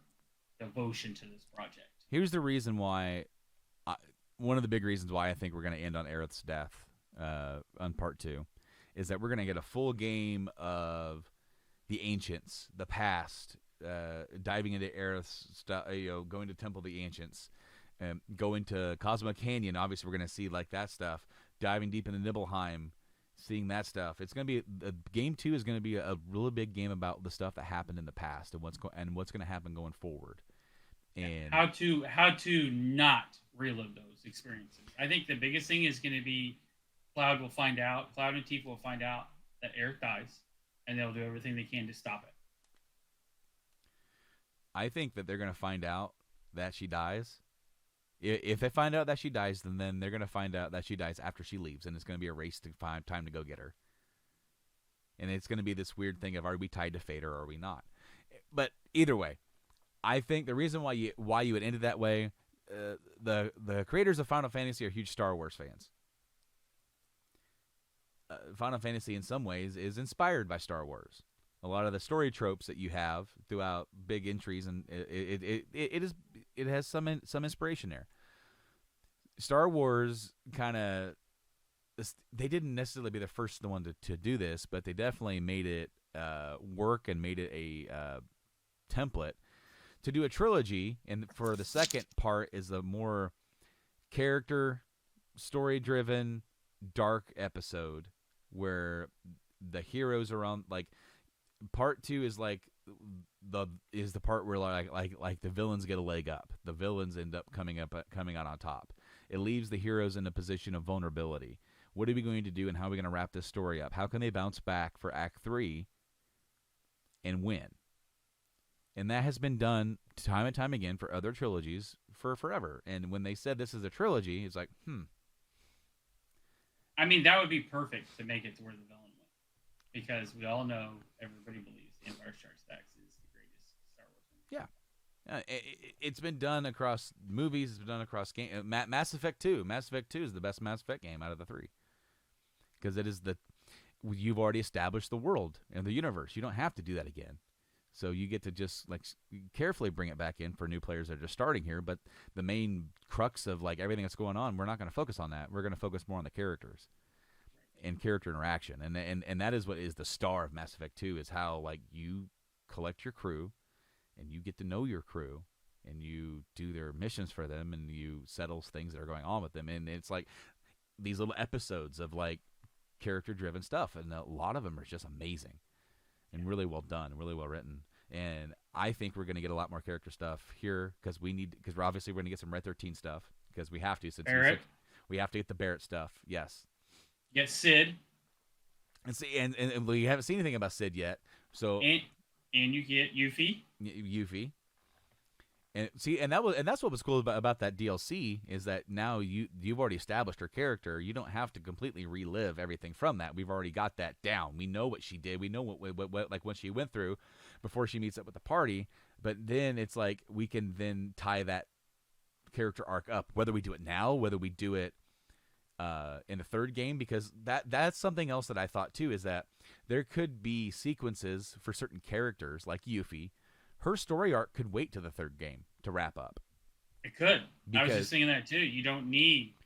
devotion to this project.
Here's the reason why, one of the big reasons why I think we're going to end on Aerith's death on part 2, is that we're going to get a full game of the ancients, the past, diving into Aerith's stuff, going to Temple of the Ancients, going to Cosmo Canyon. Obviously, we're going to see like that stuff. Diving deep into Nibelheim, seeing that stuff. It's going to be game 2 is going to be a really big game about the stuff that happened in the past and what's going to happen going forward, and
how to not relive those experiences. I think the biggest thing is going to be Cloud and Tifa will find out that Aerith dies, and they'll do everything they can to stop it.
I think that they're going to find out that she dies. If they find out that she dies, then they're going to find out that she dies after she leaves, and it's going to be a race to find time to go get her. And it's going to be this weird thing of, are we tied to fate or are we not? But either way, I think the reason why you would end it that way, the creators of Final Fantasy are huge Star Wars fans. Final Fantasy in some ways is inspired by Star Wars. A lot of the story tropes that you have throughout big entries, and it has some inspiration there. Star Wars kind of, they didn't necessarily be the first one to do this, but they definitely made it work and made it a template to do a trilogy. And for the second part is a more character, story-driven, dark episode where the heroes are on, like, part 2 is like the part where like the villains get a leg up. The villains end up coming out on top. It leaves the heroes in a position of vulnerability. What are we going to do, and how are we going to wrap this story up? How can they bounce back for Act 3 and win? And that has been done time and time again for other trilogies for forever. And when they said this is a trilogy, it's like,
I mean, that would be perfect to make it to where the villain went. Because we all know, everybody believes The Empire Strikes Back is the greatest Star Wars movie.
Yeah. It's been done across movies. It's been done across game. Mass Effect 2. Mass Effect 2 is the best Mass Effect game out of the 3. Because it is you've already established the world and the universe. You don't have to do that again. So you get to just like carefully bring it back in for new players that are just starting here. But the main crux of like everything that's going on, we're not going to focus on that. We're going to focus more on the characters and character interaction. And that is what is the star of Mass Effect 2, is how like you collect your crew and you get to know your crew and you do their missions for them and you settle things that are going on with them. And it's like these little episodes of like character-driven stuff, and a lot of them are just amazing and really well done, really well written. And I think we're going to get a lot more character stuff here because we're obviously going to get some Red 13 stuff because we have to, since we have to get the Barrett stuff. Yes.
Get Sid.
And see, and we haven't seen anything about Sid yet. So
and you get Yuffie.
Yuffie. And see, and that's what was cool about that DLC is that now you've already established her character. You don't have to completely relive everything from that. We've already got that down. We know what she did. We know what like what she went through before she meets up with the party. But then it's like we can then tie that character arc up, whether we do it now, whether we do it in the third game, because that's something else that I thought too, is that there could be sequences for certain characters like Yuffie. Her story arc could wait to the third game to wrap up.
It could. I was just thinking that too. You don't need.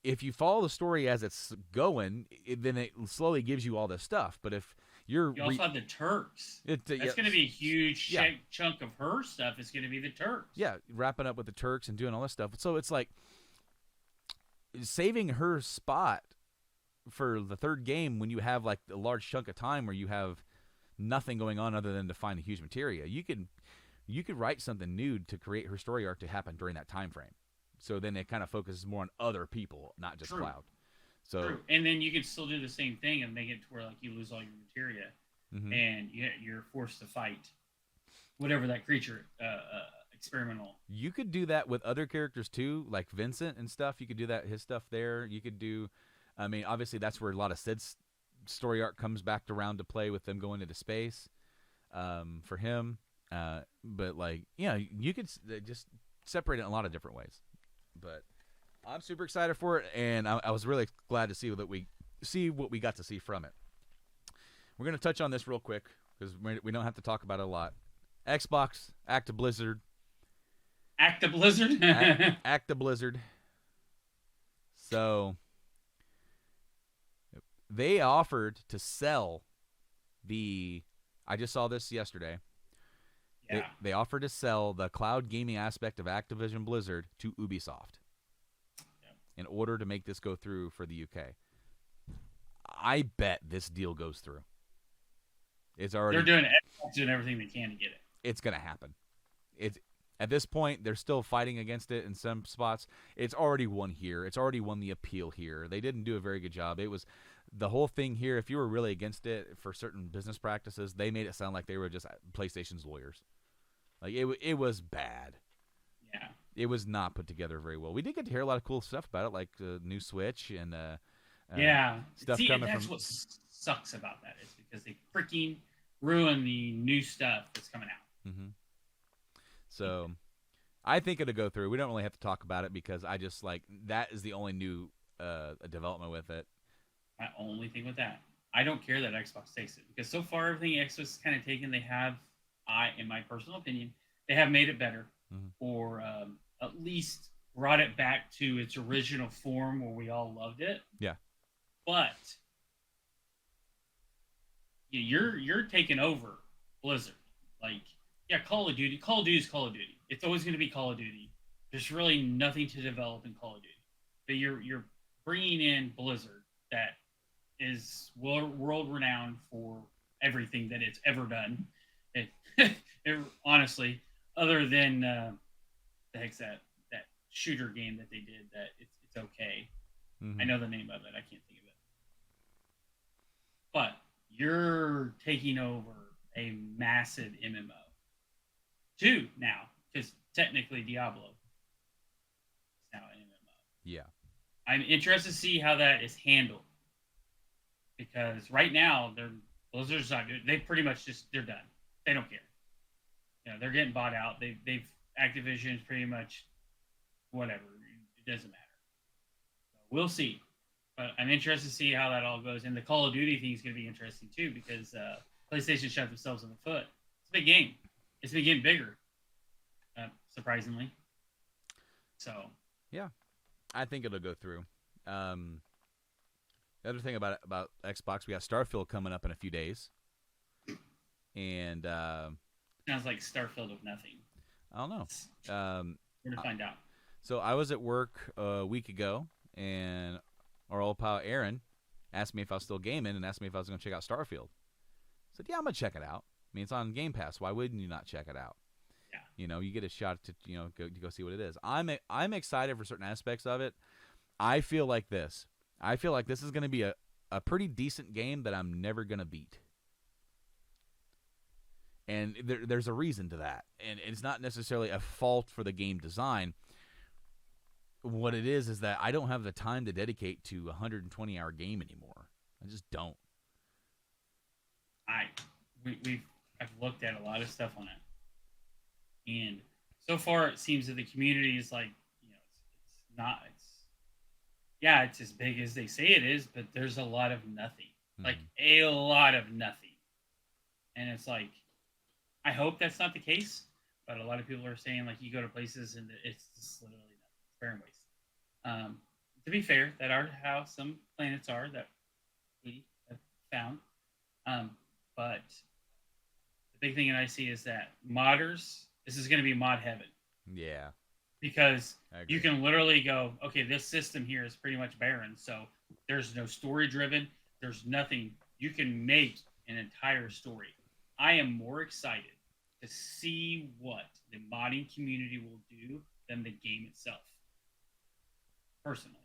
If you follow the story as it's going, then it slowly gives you all this stuff. But if you
also have the Turks. That's going to be a huge chunk of her stuff. It's going to be the Turks.
Yeah, wrapping up with the Turks and doing all this stuff. So it's like saving her spot for the third game when you have like a large chunk of time where you have nothing going on other than to find a huge materia. You could write something new to create her story arc to happen during that time frame. So then it kind of focuses more on other people, not just Cloud. So
True. And then you can still do the same thing and make it to where like you lose all your materia, and you're forced to fight whatever that creature experimental.
You could do that with other characters too, like Vincent and stuff. You could do that his stuff there. You could do, I mean, obviously that's where a lot of Sid's story arc comes back around to play with them going into space for him. But like, yeah, you could just separate it in a lot of different ways. But I'm super excited for it, and I was really glad to see what we got to see from it. We're going to touch on this real quick because we don't have to talk about it a lot. Xbox, Acta Blizzard.
Acta Blizzard?
Acta Blizzard. So they offered to sell I just saw this yesterday.
Yeah.
They offered to sell the cloud gaming aspect of Activision Blizzard to Ubisoft in order to make this go through for the UK. I bet this deal goes through.
They're doing everything they can to get it.
It's going to happen. At this point, they're still fighting against it in some spots. It's already won here. It's already won the appeal here. They didn't do a very good job. It was the whole thing here. If you were really against it for certain business practices, they made it sound like they were just PlayStation's lawyers. Like it was bad.
Yeah.
It was not put together very well. We did get to hear a lot of cool stuff about it, like the new Switch and stuff coming
that's
from.
What sucks about that is because they freaking ruin the new stuff that's coming out.
Mm-hmm. So, I think it'll go through. We don't really have to talk about it because I just like that is the only new development with it.
My only thing with that, I don't care that Xbox takes it because so far everything Xbox has kind of taken, they have, in my personal opinion, they have made it better, or at least brought it back to its original form where we all loved it.
Yeah.
But you're taking over Blizzard. Like, yeah, Call of Duty. Call of Duty is Call of Duty. It's always going to be Call of Duty. There's really nothing to develop in Call of Duty. But you're bringing in Blizzard that is world renowned for everything that it's ever done. It honestly, other than the heck's that shooter game that they did, that it's okay. I know the name of it. I can't think of it. But you're taking over a massive MMO. 2 now, because technically Diablo is now an MMO.
Yeah.
I'm interested to see how that is handled. Because right now, Blizzard's not good. They pretty much they're done. They don't care. You know, they're getting bought out. Activision's pretty much whatever. It doesn't matter. So we'll see. But I'm interested to see how that all goes. And the Call of Duty thing is going to be interesting too because PlayStation shot themselves in the foot. It's a big game. It's been getting bigger, surprisingly. So.
Yeah, I think it'll go through. The other thing about Xbox, we got Starfield coming up in a few days. And
sounds like Starfield of nothing.
I don't know.
We're gonna find out.
So I was at work a week ago, and our old pal Aaron asked me if I was still gaming and asked me if I was going to check out Starfield. I said, yeah, I'm going to check it out. I mean, it's on Game Pass. Why wouldn't you not check it out?
Yeah.
You know, you get a shot to go see what it is. I'm excited for certain aspects of it. I feel like this is going to be a pretty decent game that I'm never going to beat. And there's a reason to that. And it's not necessarily a fault for the game design. What it is that I don't have the time to dedicate to a 120-hour game anymore. I just don't.
I've looked at a lot of stuff on it, and so far it seems that the community is like, it's not. It's as big as they say it is, but there's a lot of nothing, like a lot of nothing, and it's like, I hope that's not the case, but a lot of people are saying like you go to places and it's just literally nothing. It's barren waste. To be fair, that are how some planets are that we have found, but the big thing that I see is that modders, this is going to be mod heaven.
Yeah.
Because you can literally go, okay, this system here is pretty much barren, so there's no story driven, there's nothing. You can make an entire story. I am more excited to see what the modding community will do than the game itself, personally.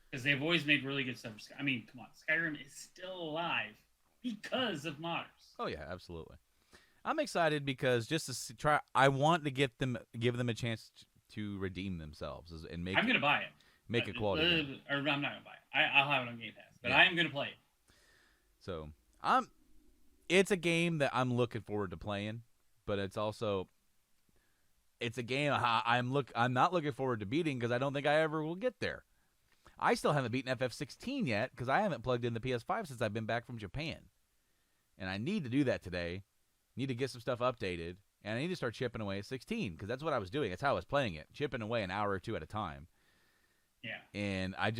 Because they've always made really good stuff. I mean, come on, Skyrim is still alive because of modders.
Oh yeah, absolutely. I'm excited because just to try, I want to give them a chance to redeem themselves and make.
I'm gonna buy it.
Make a quality.
Or I'm not gonna buy it. I'll have it on Game Pass, but I am gonna play it.
So it's a game that I'm looking forward to playing, but it's a game I'm not looking forward to beating because I don't think I ever will get there. I still haven't beaten FF16 yet because I haven't plugged in the PS5 since I've been back from Japan, and I need to do that today. Need to get some stuff updated, and I need to start chipping away at 16 because that's what I was doing. That's how I was playing it, chipping away an hour or two at a time.
Yeah.
And I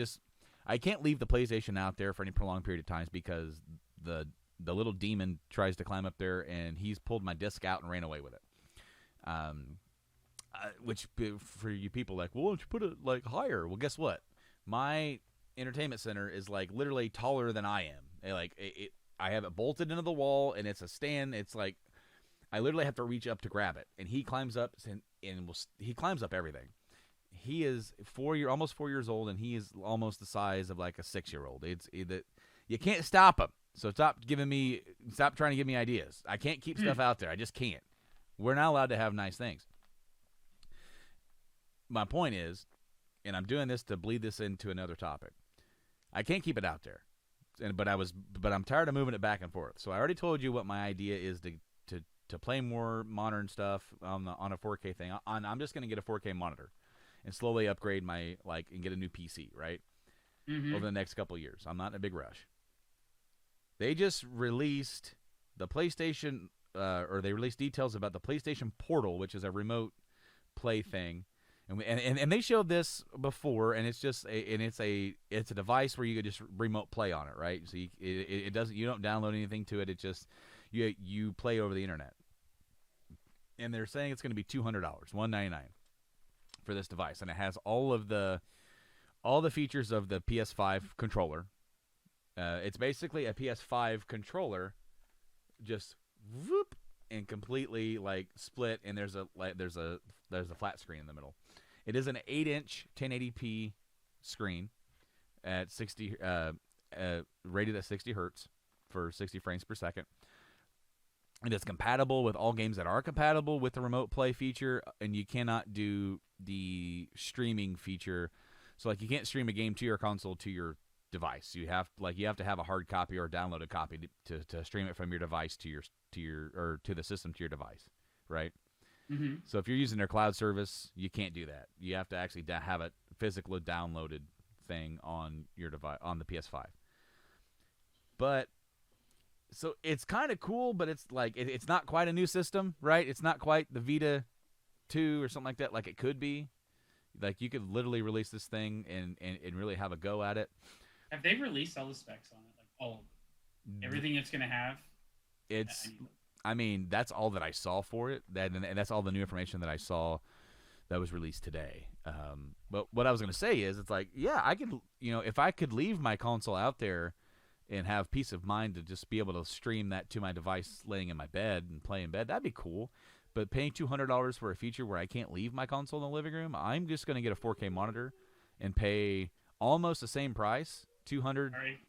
can't leave the PlayStation out there for any prolonged period of times because the little demon tries to climb up there, and he's pulled my disc out and ran away with it. Which for you people like, well, why don't you put it like higher? Well, guess what? My entertainment center is like literally taller than I am. I have it bolted into the wall, and it's a stand. It's like I literally have to reach up to grab it, and he climbs up he climbs up everything. He is almost 4 years old, and he is almost the size of like a 6-year-old. You can't stop him. So stop trying to give me ideas. I can't keep stuff out there. I just can't. We're not allowed to have nice things. My point is, and I'm doing this to bleed this into another topic, I can't keep it out there. But I'm tired of moving it back and forth. So I already told you what my idea is to play more modern stuff on a 4K thing. I'm just going to get a 4K monitor and slowly upgrade and get a new PC, right? Mm-hmm. Over the next couple of years. I'm not in a big rush. They just released the PlayStation, or they released details about the PlayStation Portal, which is a remote play thing. And they showed this before, and it's a device where you could just remote play on it, right? So you don't download anything to it. It just you play over the internet. And they're saying it's going to be $200, $199 for this device, and it has all the features of the PS5 controller. It's basically a PS5 controller, just whoop and completely like split, and there's a flat screen in the middle. It is an 8-inch 1080p screen at 60, rated at 60 hertz for 60 frames per second. It is compatible with all games that are compatible with the remote play feature, and you cannot do the streaming feature. So, like, you can't stream a game to your console to your device. You have to have a hard copy or a downloaded copy to stream it from your device to the system to your device, right? Mm-hmm. So if you're using their cloud service, you can't do that. You have to actually have a physical downloaded thing on your device, on the PS5. But so it's kind of cool, but it's like it's not quite a new system, right? It's not quite the Vita 2 or something like that, like it could be. Like you could literally release this thing and really have a go at it.
Have they released all the specs on it? Like all of them? Everything it's going to have?
I mean, that's all that I saw for it. And that's all the new information that I saw that was released today. But what I was going to say is, it's like, yeah, I could, if I could leave my console out there and have peace of mind to just be able to stream that to my device laying in my bed and play in bed, that'd be cool. But paying $200 for a feature where I can't leave my console in the living room, I'm just going to get a 4K monitor and pay almost the same price, $200.
Sorry.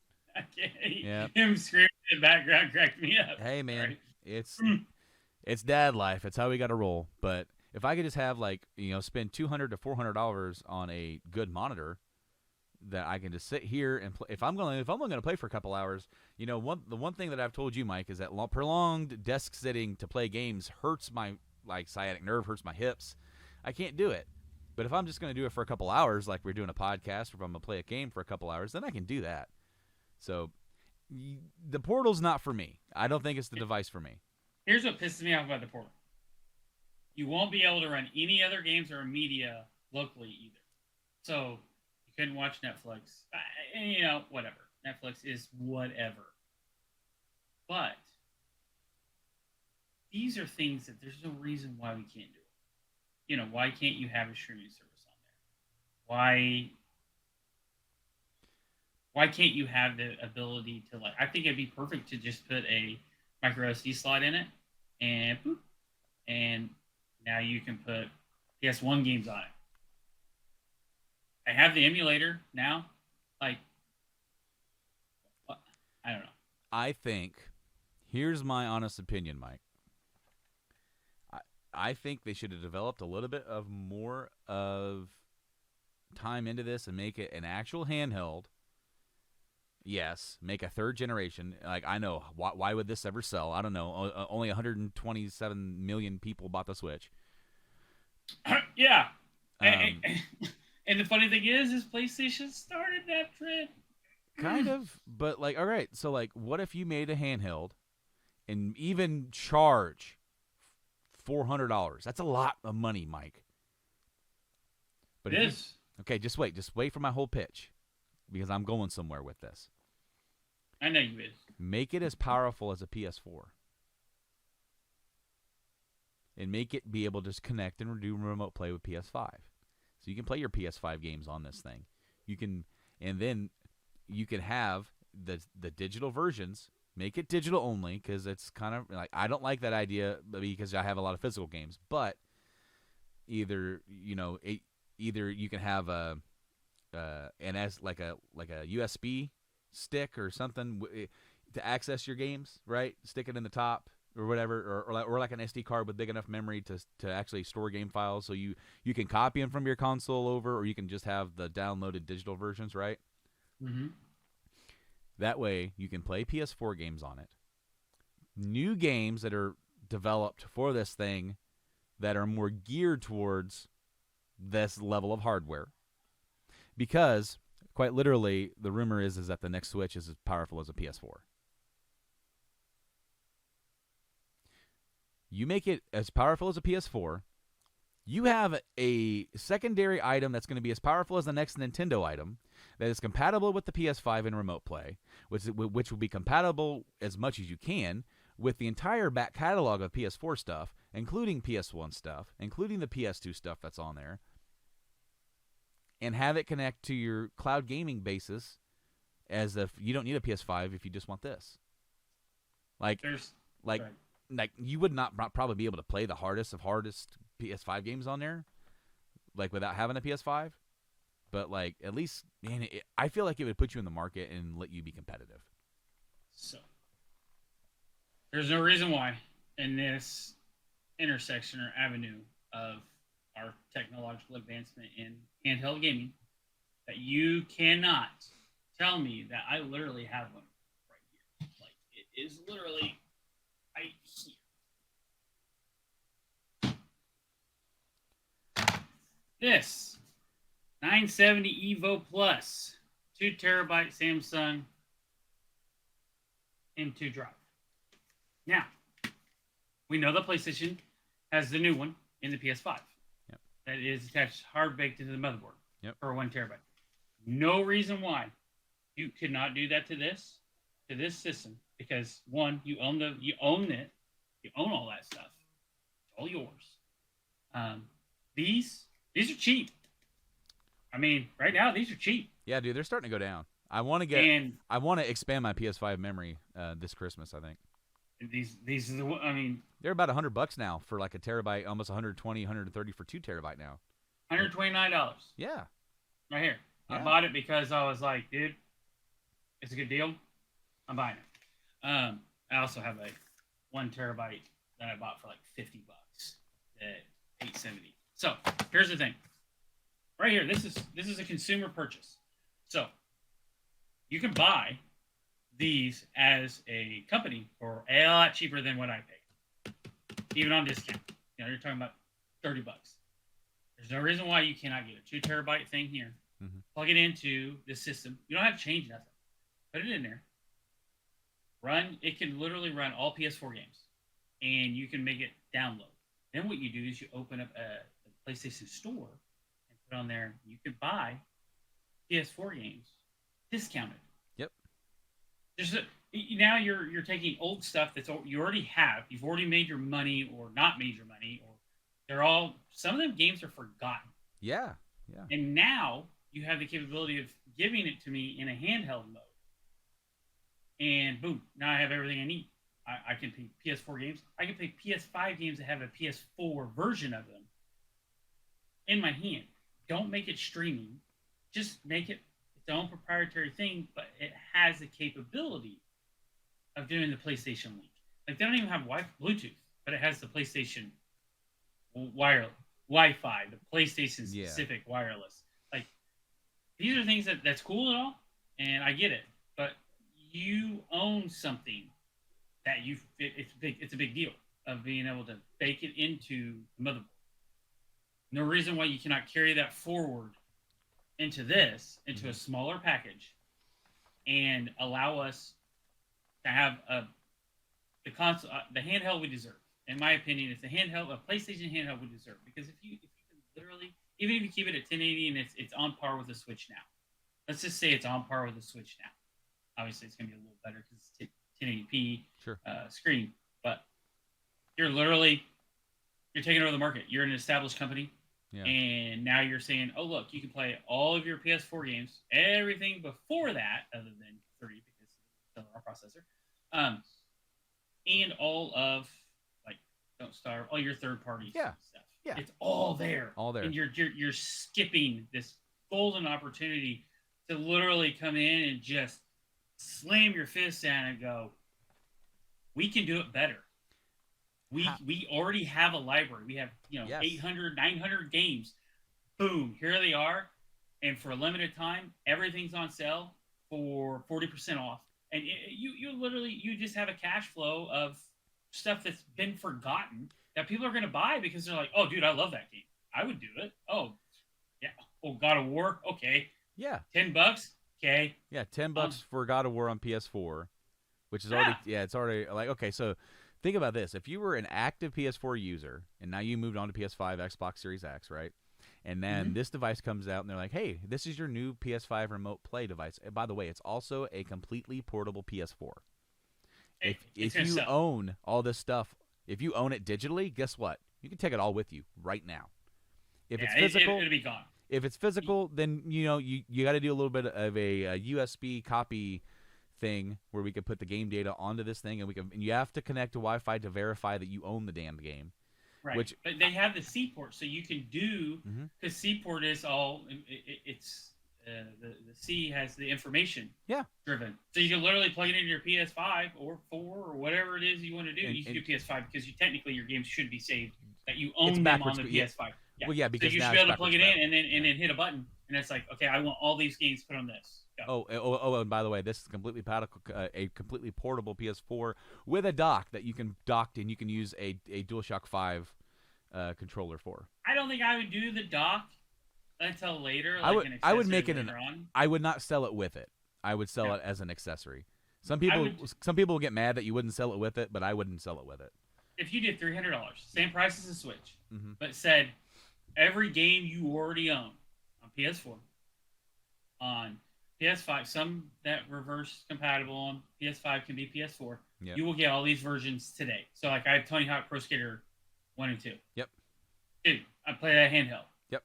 Yeah. Him screaming in the background cracked me up.
Hey, man.
Sorry.
It's It's dad life. It's how we got to roll. But if I could just have spend $200 to $400 on a good monitor that I can just sit here and play. If I'm only going to play for a couple hours, the one thing that I've told you, Mike, is that prolonged desk sitting to play games hurts my sciatic nerve, hurts my hips. I can't do it. But if I'm just going to do it for a couple hours, like we're doing a podcast, or if I'm going to play a game for a couple hours, then I can do that. So the Portal's not for me. I don't think it's the device for me.
Here's what pisses me off about the Portal. You won't be able to run any other games or media locally either. So you couldn't watch Netflix. Whatever. Netflix is whatever. But these are things that there's no reason why we can't do it. Why can't you have a streaming service on there? Why can't you have the ability to I think it'd be perfect to just put a micro SD slot in it and boop, and now you can put PS1 games on it. I have the emulator now. I don't know.
I think, here's my honest opinion, Mike. I think they should have developed a little bit of more of time into this and make it an actual handheld. Yes, make a third generation. I know, why would this ever sell? I don't know. Only 127 million people bought the Switch.
Yeah. And the funny thing is PlayStation started that trend.
Kind of, but all right. So what if you made a handheld and even charge $400? That's a lot of money, Mike. But
it is.
Okay, just wait for my whole pitch, because I'm going somewhere with this.
I know you is.
Make it as powerful as a PS4. And make it be able to just connect and do remote play with PS5. So you can play your PS5 games on this thing. And then you can have the digital versions. Make it digital only, because it's kind of I don't like that idea, because I have a lot of physical games. But either you can have a like a USB stick or something to access your games, right? Stick it in the top or whatever, or like an SD card with big enough memory to actually store game files, so you can copy them from your console over, or you can just have the downloaded digital versions, right?
Mm-hmm.
That way you can play PS4 games on it. New games that are developed for this thing that are more geared towards this level of hardware. Because, quite literally, the rumor is that the next Switch is as powerful as a PS4. You make it as powerful as a PS4, you have a secondary item that's going to be as powerful as the next Nintendo item, that is compatible with the PS5 in remote play, which will be compatible as much as you can with the entire back catalog of PS4 stuff, including PS1 stuff, including the PS2 stuff that's on there, and have it connect to your cloud gaming basis, as if you don't need a PS5 if you just want this. You would not probably be able to play the hardest PS5 games on there, without having a PS5. But at least, man, I feel like it would put you in the market and let you be competitive.
So there's no reason why in this intersection or avenue of our technological advancement in handheld gaming that you cannot tell me that I literally have one right here. It is literally right here. This 970 Evo Plus 2 terabyte Samsung M2 drive. Now, we know the PlayStation has the new one in the PS5.
Yep.
That is attached hard baked into the motherboard.
Yep. For
1 terabyte. No reason why you could not do that to this system, because one, you own it, you own all that stuff. It's all yours. These are cheap. I mean, right now these are cheap.
Yeah, dude, they're starting to go down. I want to expand my PS5 memory this Christmas, I think.
These are the, I mean,
they're about $100 now for a terabyte, almost 120, 130 for 2 terabyte now.
$129.
Yeah.
Right here.
Yeah.
I bought it because I was like, dude, it's a good deal. I'm buying it. I also have a 1 terabyte that I bought for like $50 at $870. So here's the thing. Right here, this is a consumer purchase. So you can buy these as a company for a lot cheaper than what I paid, even on discount. You know, you're talking about $30. There's no reason why you cannot get a 2 terabyte thing here. Mm-hmm. Plug it into the system. You don't have to change nothing. Put it in there. It can literally run all PS4 games, and you can make it download. Then what you do is you open up a PlayStation Store and put on there. You could buy PS4 games discounted.
Yep.
Now you're taking old stuff you already have. You've already made your money or not made your money, or some of them games are forgotten.
Yeah.
And now you have the capability of giving it to me in a handheld mode. And boom, now I have everything I need. I can play PS4 games. I can play PS5 games that have a PS4 version of them in my hand. Don't make it streaming. Just make it its own proprietary thing, but it has the capability of doing the PlayStation Link. Like, they don't even have Bluetooth, but it has the PlayStation Wi-Fi, the PlayStation specific wireless. Like, these are things that's cool and all, and I get it, but you own something that it's a big deal of being able to bake it into the motherboard. No reason why you cannot carry that forward into a smaller package, and allow us to have the console, the handheld we deserve. In my opinion, it's a PlayStation handheld we deserve. Because if you can literally, even if you keep it at 1080 and it's on par with the Switch now, let's just say it's on par with the Switch now. Obviously, it's going to be a little better because it's 1080p screen. But you're taking over the market. You're an established company. Yeah. And now you're saying, oh, look, you can play all of your PS4 games, everything before that, other than 3, because it's still our processor, and all of, like, Don't Starve, all your third-party stuff. Yeah. It's all there. And you're skipping this golden opportunity to literally come in and just slam your fist down and go, we can do it better. We already have a library. We have 800, 900 games. Boom, here they are. And for a limited time, everything's on sale for 40% off. And you just have a cash flow of stuff that's been forgotten that people are going to buy because they're like, oh, dude, I love that game. I would do it. Oh, yeah. Oh, God of War. Okay.
Yeah.
$10. Okay.
Yeah, $10 for God of War on PS4, which is already it's already like, okay, so think about this. If you were an active PS4 user and now you moved on to PS5, Xbox Series X, right? And then this device comes out and they're like, hey, this is your new PS5 remote play device. And by the way, it's also a completely portable PS4. If you own all this stuff, if you own it digitally, guess what? You can take it all with you right now. If it's physical,
it'll be gone.
If it's physical, then you got to do a little bit of a USB copy thing where we could put the game data onto this thing, and you have to connect to Wi-Fi to verify that you own the damn game.
Right. But they have the C port, so you can do because C port is all it's the C has the information driven, so you can literally plug it into your PS5 or 4 or whatever it is you want to do. You can do PS5 because technically your games should be saved that you own them on the PS5. Yeah.
Well, yeah, because
so you should be able to plug it in and then hit a button, and it's like, okay, I want all these games put on this.
Go. Oh, and by the way, this is a completely portable PS4 with a dock that you can dock and you can use a DualShock 5 controller for.
I don't think I would do the dock until later.
I would make it I would not sell it with it. I would sell it as an accessory. Some people will get mad that you wouldn't sell it with it, but I wouldn't sell it with it.
If you did $300, same price as the Switch, but said every game you already own on PS4, on PS5, some that reverse compatible on PS5 can be PS4. Yep. You will get all these versions today. So, like, I have Tony Hawk Pro Skater 1 and 2.
Yep.
Dude, I play that handheld.
Yep.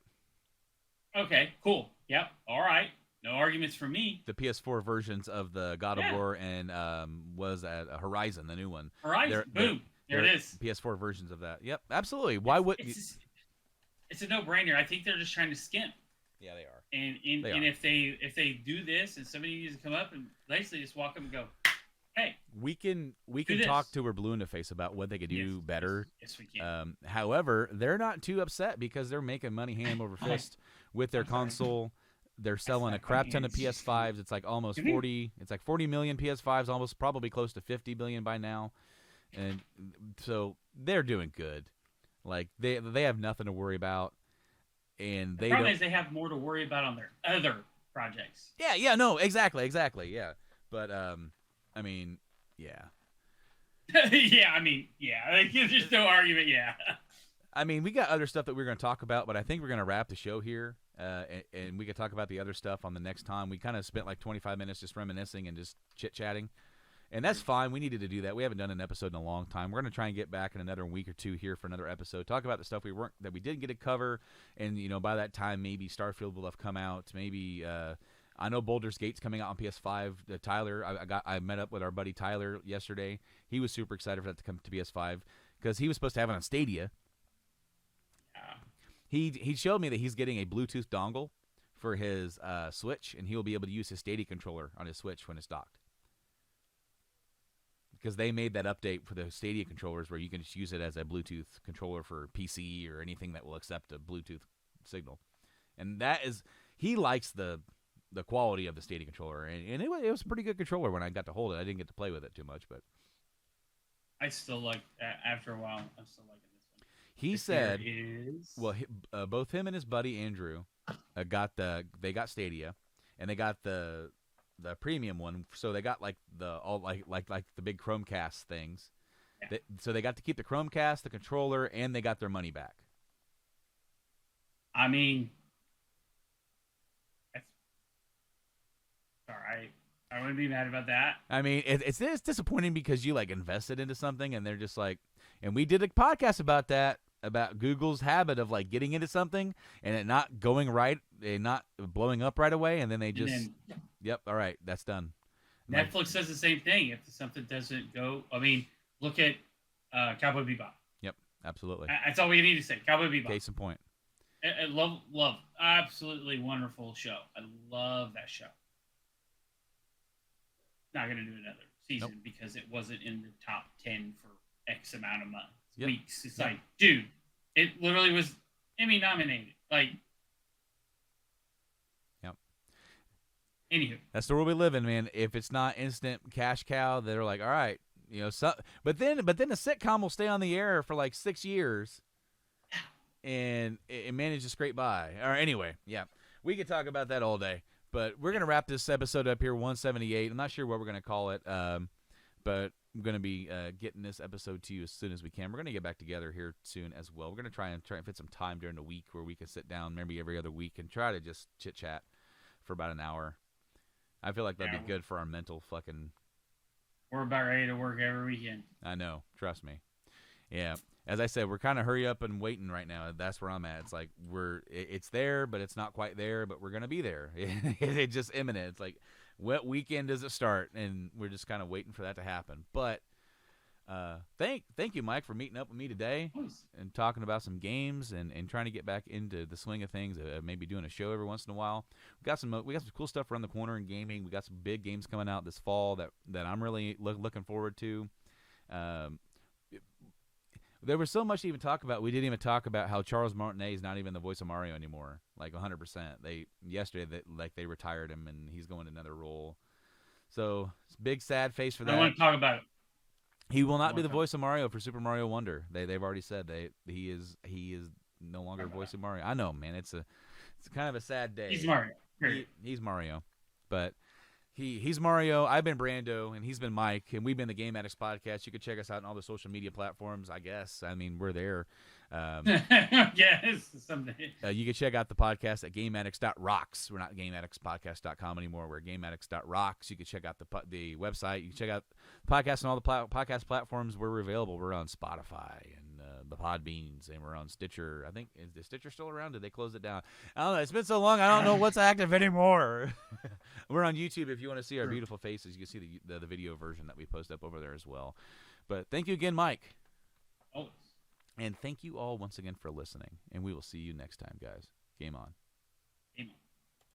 Okay, cool. Yep. All right. No arguments from me.
The PS4 versions of the God of War and was at Horizon, the new one.
Horizon. Boom. There it is.
PS4 versions of that. Yep. Absolutely. Why would
it's a no-brainer. I think they're just trying to skimp.
Yeah, they are.
And if they do this and somebody needs to come up and basically just walk up and go, hey,
We can talk to her blue in the face about what they could do better.
Yes, we can.
However, they're not too upset because they're making money hand over fist with their console. They're selling a crap ton of PS5s. It's like almost 40. It's like 40 million PS5s, almost probably close to 50 billion by now. And so they're doing good. Like they have nothing to worry about. And
the problem is they have more to worry about on their other projects.
Yeah, no, exactly, yeah. But I mean, yeah.
Yeah, I mean, yeah. Like, there's no argument, yeah.
I mean, we got other stuff that we're going to talk about, but I think we're going to wrap the show here, and we could talk about the other stuff on the next time. We kind of spent like 25 minutes just reminiscing and just chit-chatting, and that's fine. We needed to do that. We haven't done an episode in a long time. We're going to try and get back in another week or two here for another episode. Talk about the stuff that we didn't get to cover, and by that time maybe Starfield will have come out. Maybe I know Baldur's Gate's coming out on PS5. Tyler, I met up with our buddy Tyler yesterday. He was super excited for that to come to PS5 because he was supposed to have it on Stadia. He showed me that he's getting a Bluetooth dongle for his Switch, and he'll be able to use his Stadia controller on his Switch when it's docked. Because they made that update for the Stadia controllers where you can just use it as a Bluetooth controller for PC or anything that will accept a Bluetooth signal. And he likes the quality of the Stadia controller, and it was a pretty good controller when I got to hold it. I didn't get to play with it too much, but
I still like. After a while, I'm still liking this one.
He said, well, both him and his buddy Andrew got Stadia, and they got the premium one, so they got like the big Chromecast things. Yeah. So they got to keep the Chromecast, the controller, and they got their money back.
I mean, all right. I wouldn't be mad about that.
I mean, it's disappointing because you like invested into something, and they're just like, and we did a podcast about that, about Google's habit of like getting into something and it not going right, and not blowing up right away, and then they just, yep, all right, that's done.
Netflix says the same thing. If something doesn't go, I mean, look at Cowboy Bebop.
Yep, absolutely.
That's all we need to say. Cowboy Bebop.
Case in point.
I love, absolutely wonderful show. I love that show. Not going to do another season because it wasn't in the top 10 for X amount of months, weeks. It's like, dude, it literally was Emmy nominated. Like, anywho,
that's the world we live in, man. If it's not instant cash cow, they're like, all right, but then the sitcom will stay on the air for like 6 years, and it manages to scrape by. Or anyway, we could talk about that all day. But we're going to wrap this episode up here, 178. I'm not sure what we're going to call it, but I'm going to be getting this episode to you as soon as we can. We're going to get back together here soon as well. We're going to try and fit some time during the week where we can sit down maybe every other week and try to just chit-chat for about an hour. I feel like that'd be good for our mental fucking...
We're about ready to work every weekend.
I know. Trust me. Yeah. As I said, we're kind of hurry up and waiting right now. That's where I'm at. It's like it's there, but it's not quite there, but we're going to be there. It's just imminent. It's like, what weekend does it start? And we're just kind of waiting for that to happen. But thank you, Mike, for meeting up with me today and talking about some games and trying to get back into the swing of things, maybe doing a show every once in a while. We got some cool stuff around the corner in gaming. We got some big games coming out this fall that I'm really looking forward to. There was so much to even talk about. We didn't even talk about how Charles Martinet is not even the voice of Mario anymore. Like 100%. Yesterday they retired him and he's going to another role. So it's a big sad face for that.
I want to talk about it.
He will not be the voice of Mario for Super Mario Wonder. They've already said he is no longer voicing Mario. I know, man. It's kind of a sad day.
He's Mario.
He's Mario, but. He's Mario, I've been Brando, and he's been Mike, and we've been the Game Addicts Podcast. You can check us out on all the social media platforms, I guess. I mean, we're there.
Yes, someday.
You can check out the podcast at GameAddicts.rocks. We're not GameAddictsPodcast.com anymore. We're GameAddicts.rocks. You can check out the website. You can check out the podcast on all the podcast platforms where we're available. We're on Spotify and the Podbeans, and we're on Stitcher. I think, is Stitcher still around? Did they close it down? I don't know. It's been so long, I don't know what's active anymore. We're on YouTube. If you want to see our beautiful faces, you can see the video version that we post up over there as well. But thank you again, Mike.
Always.
And thank you all once again for listening. And we will see you next time, guys. Game on.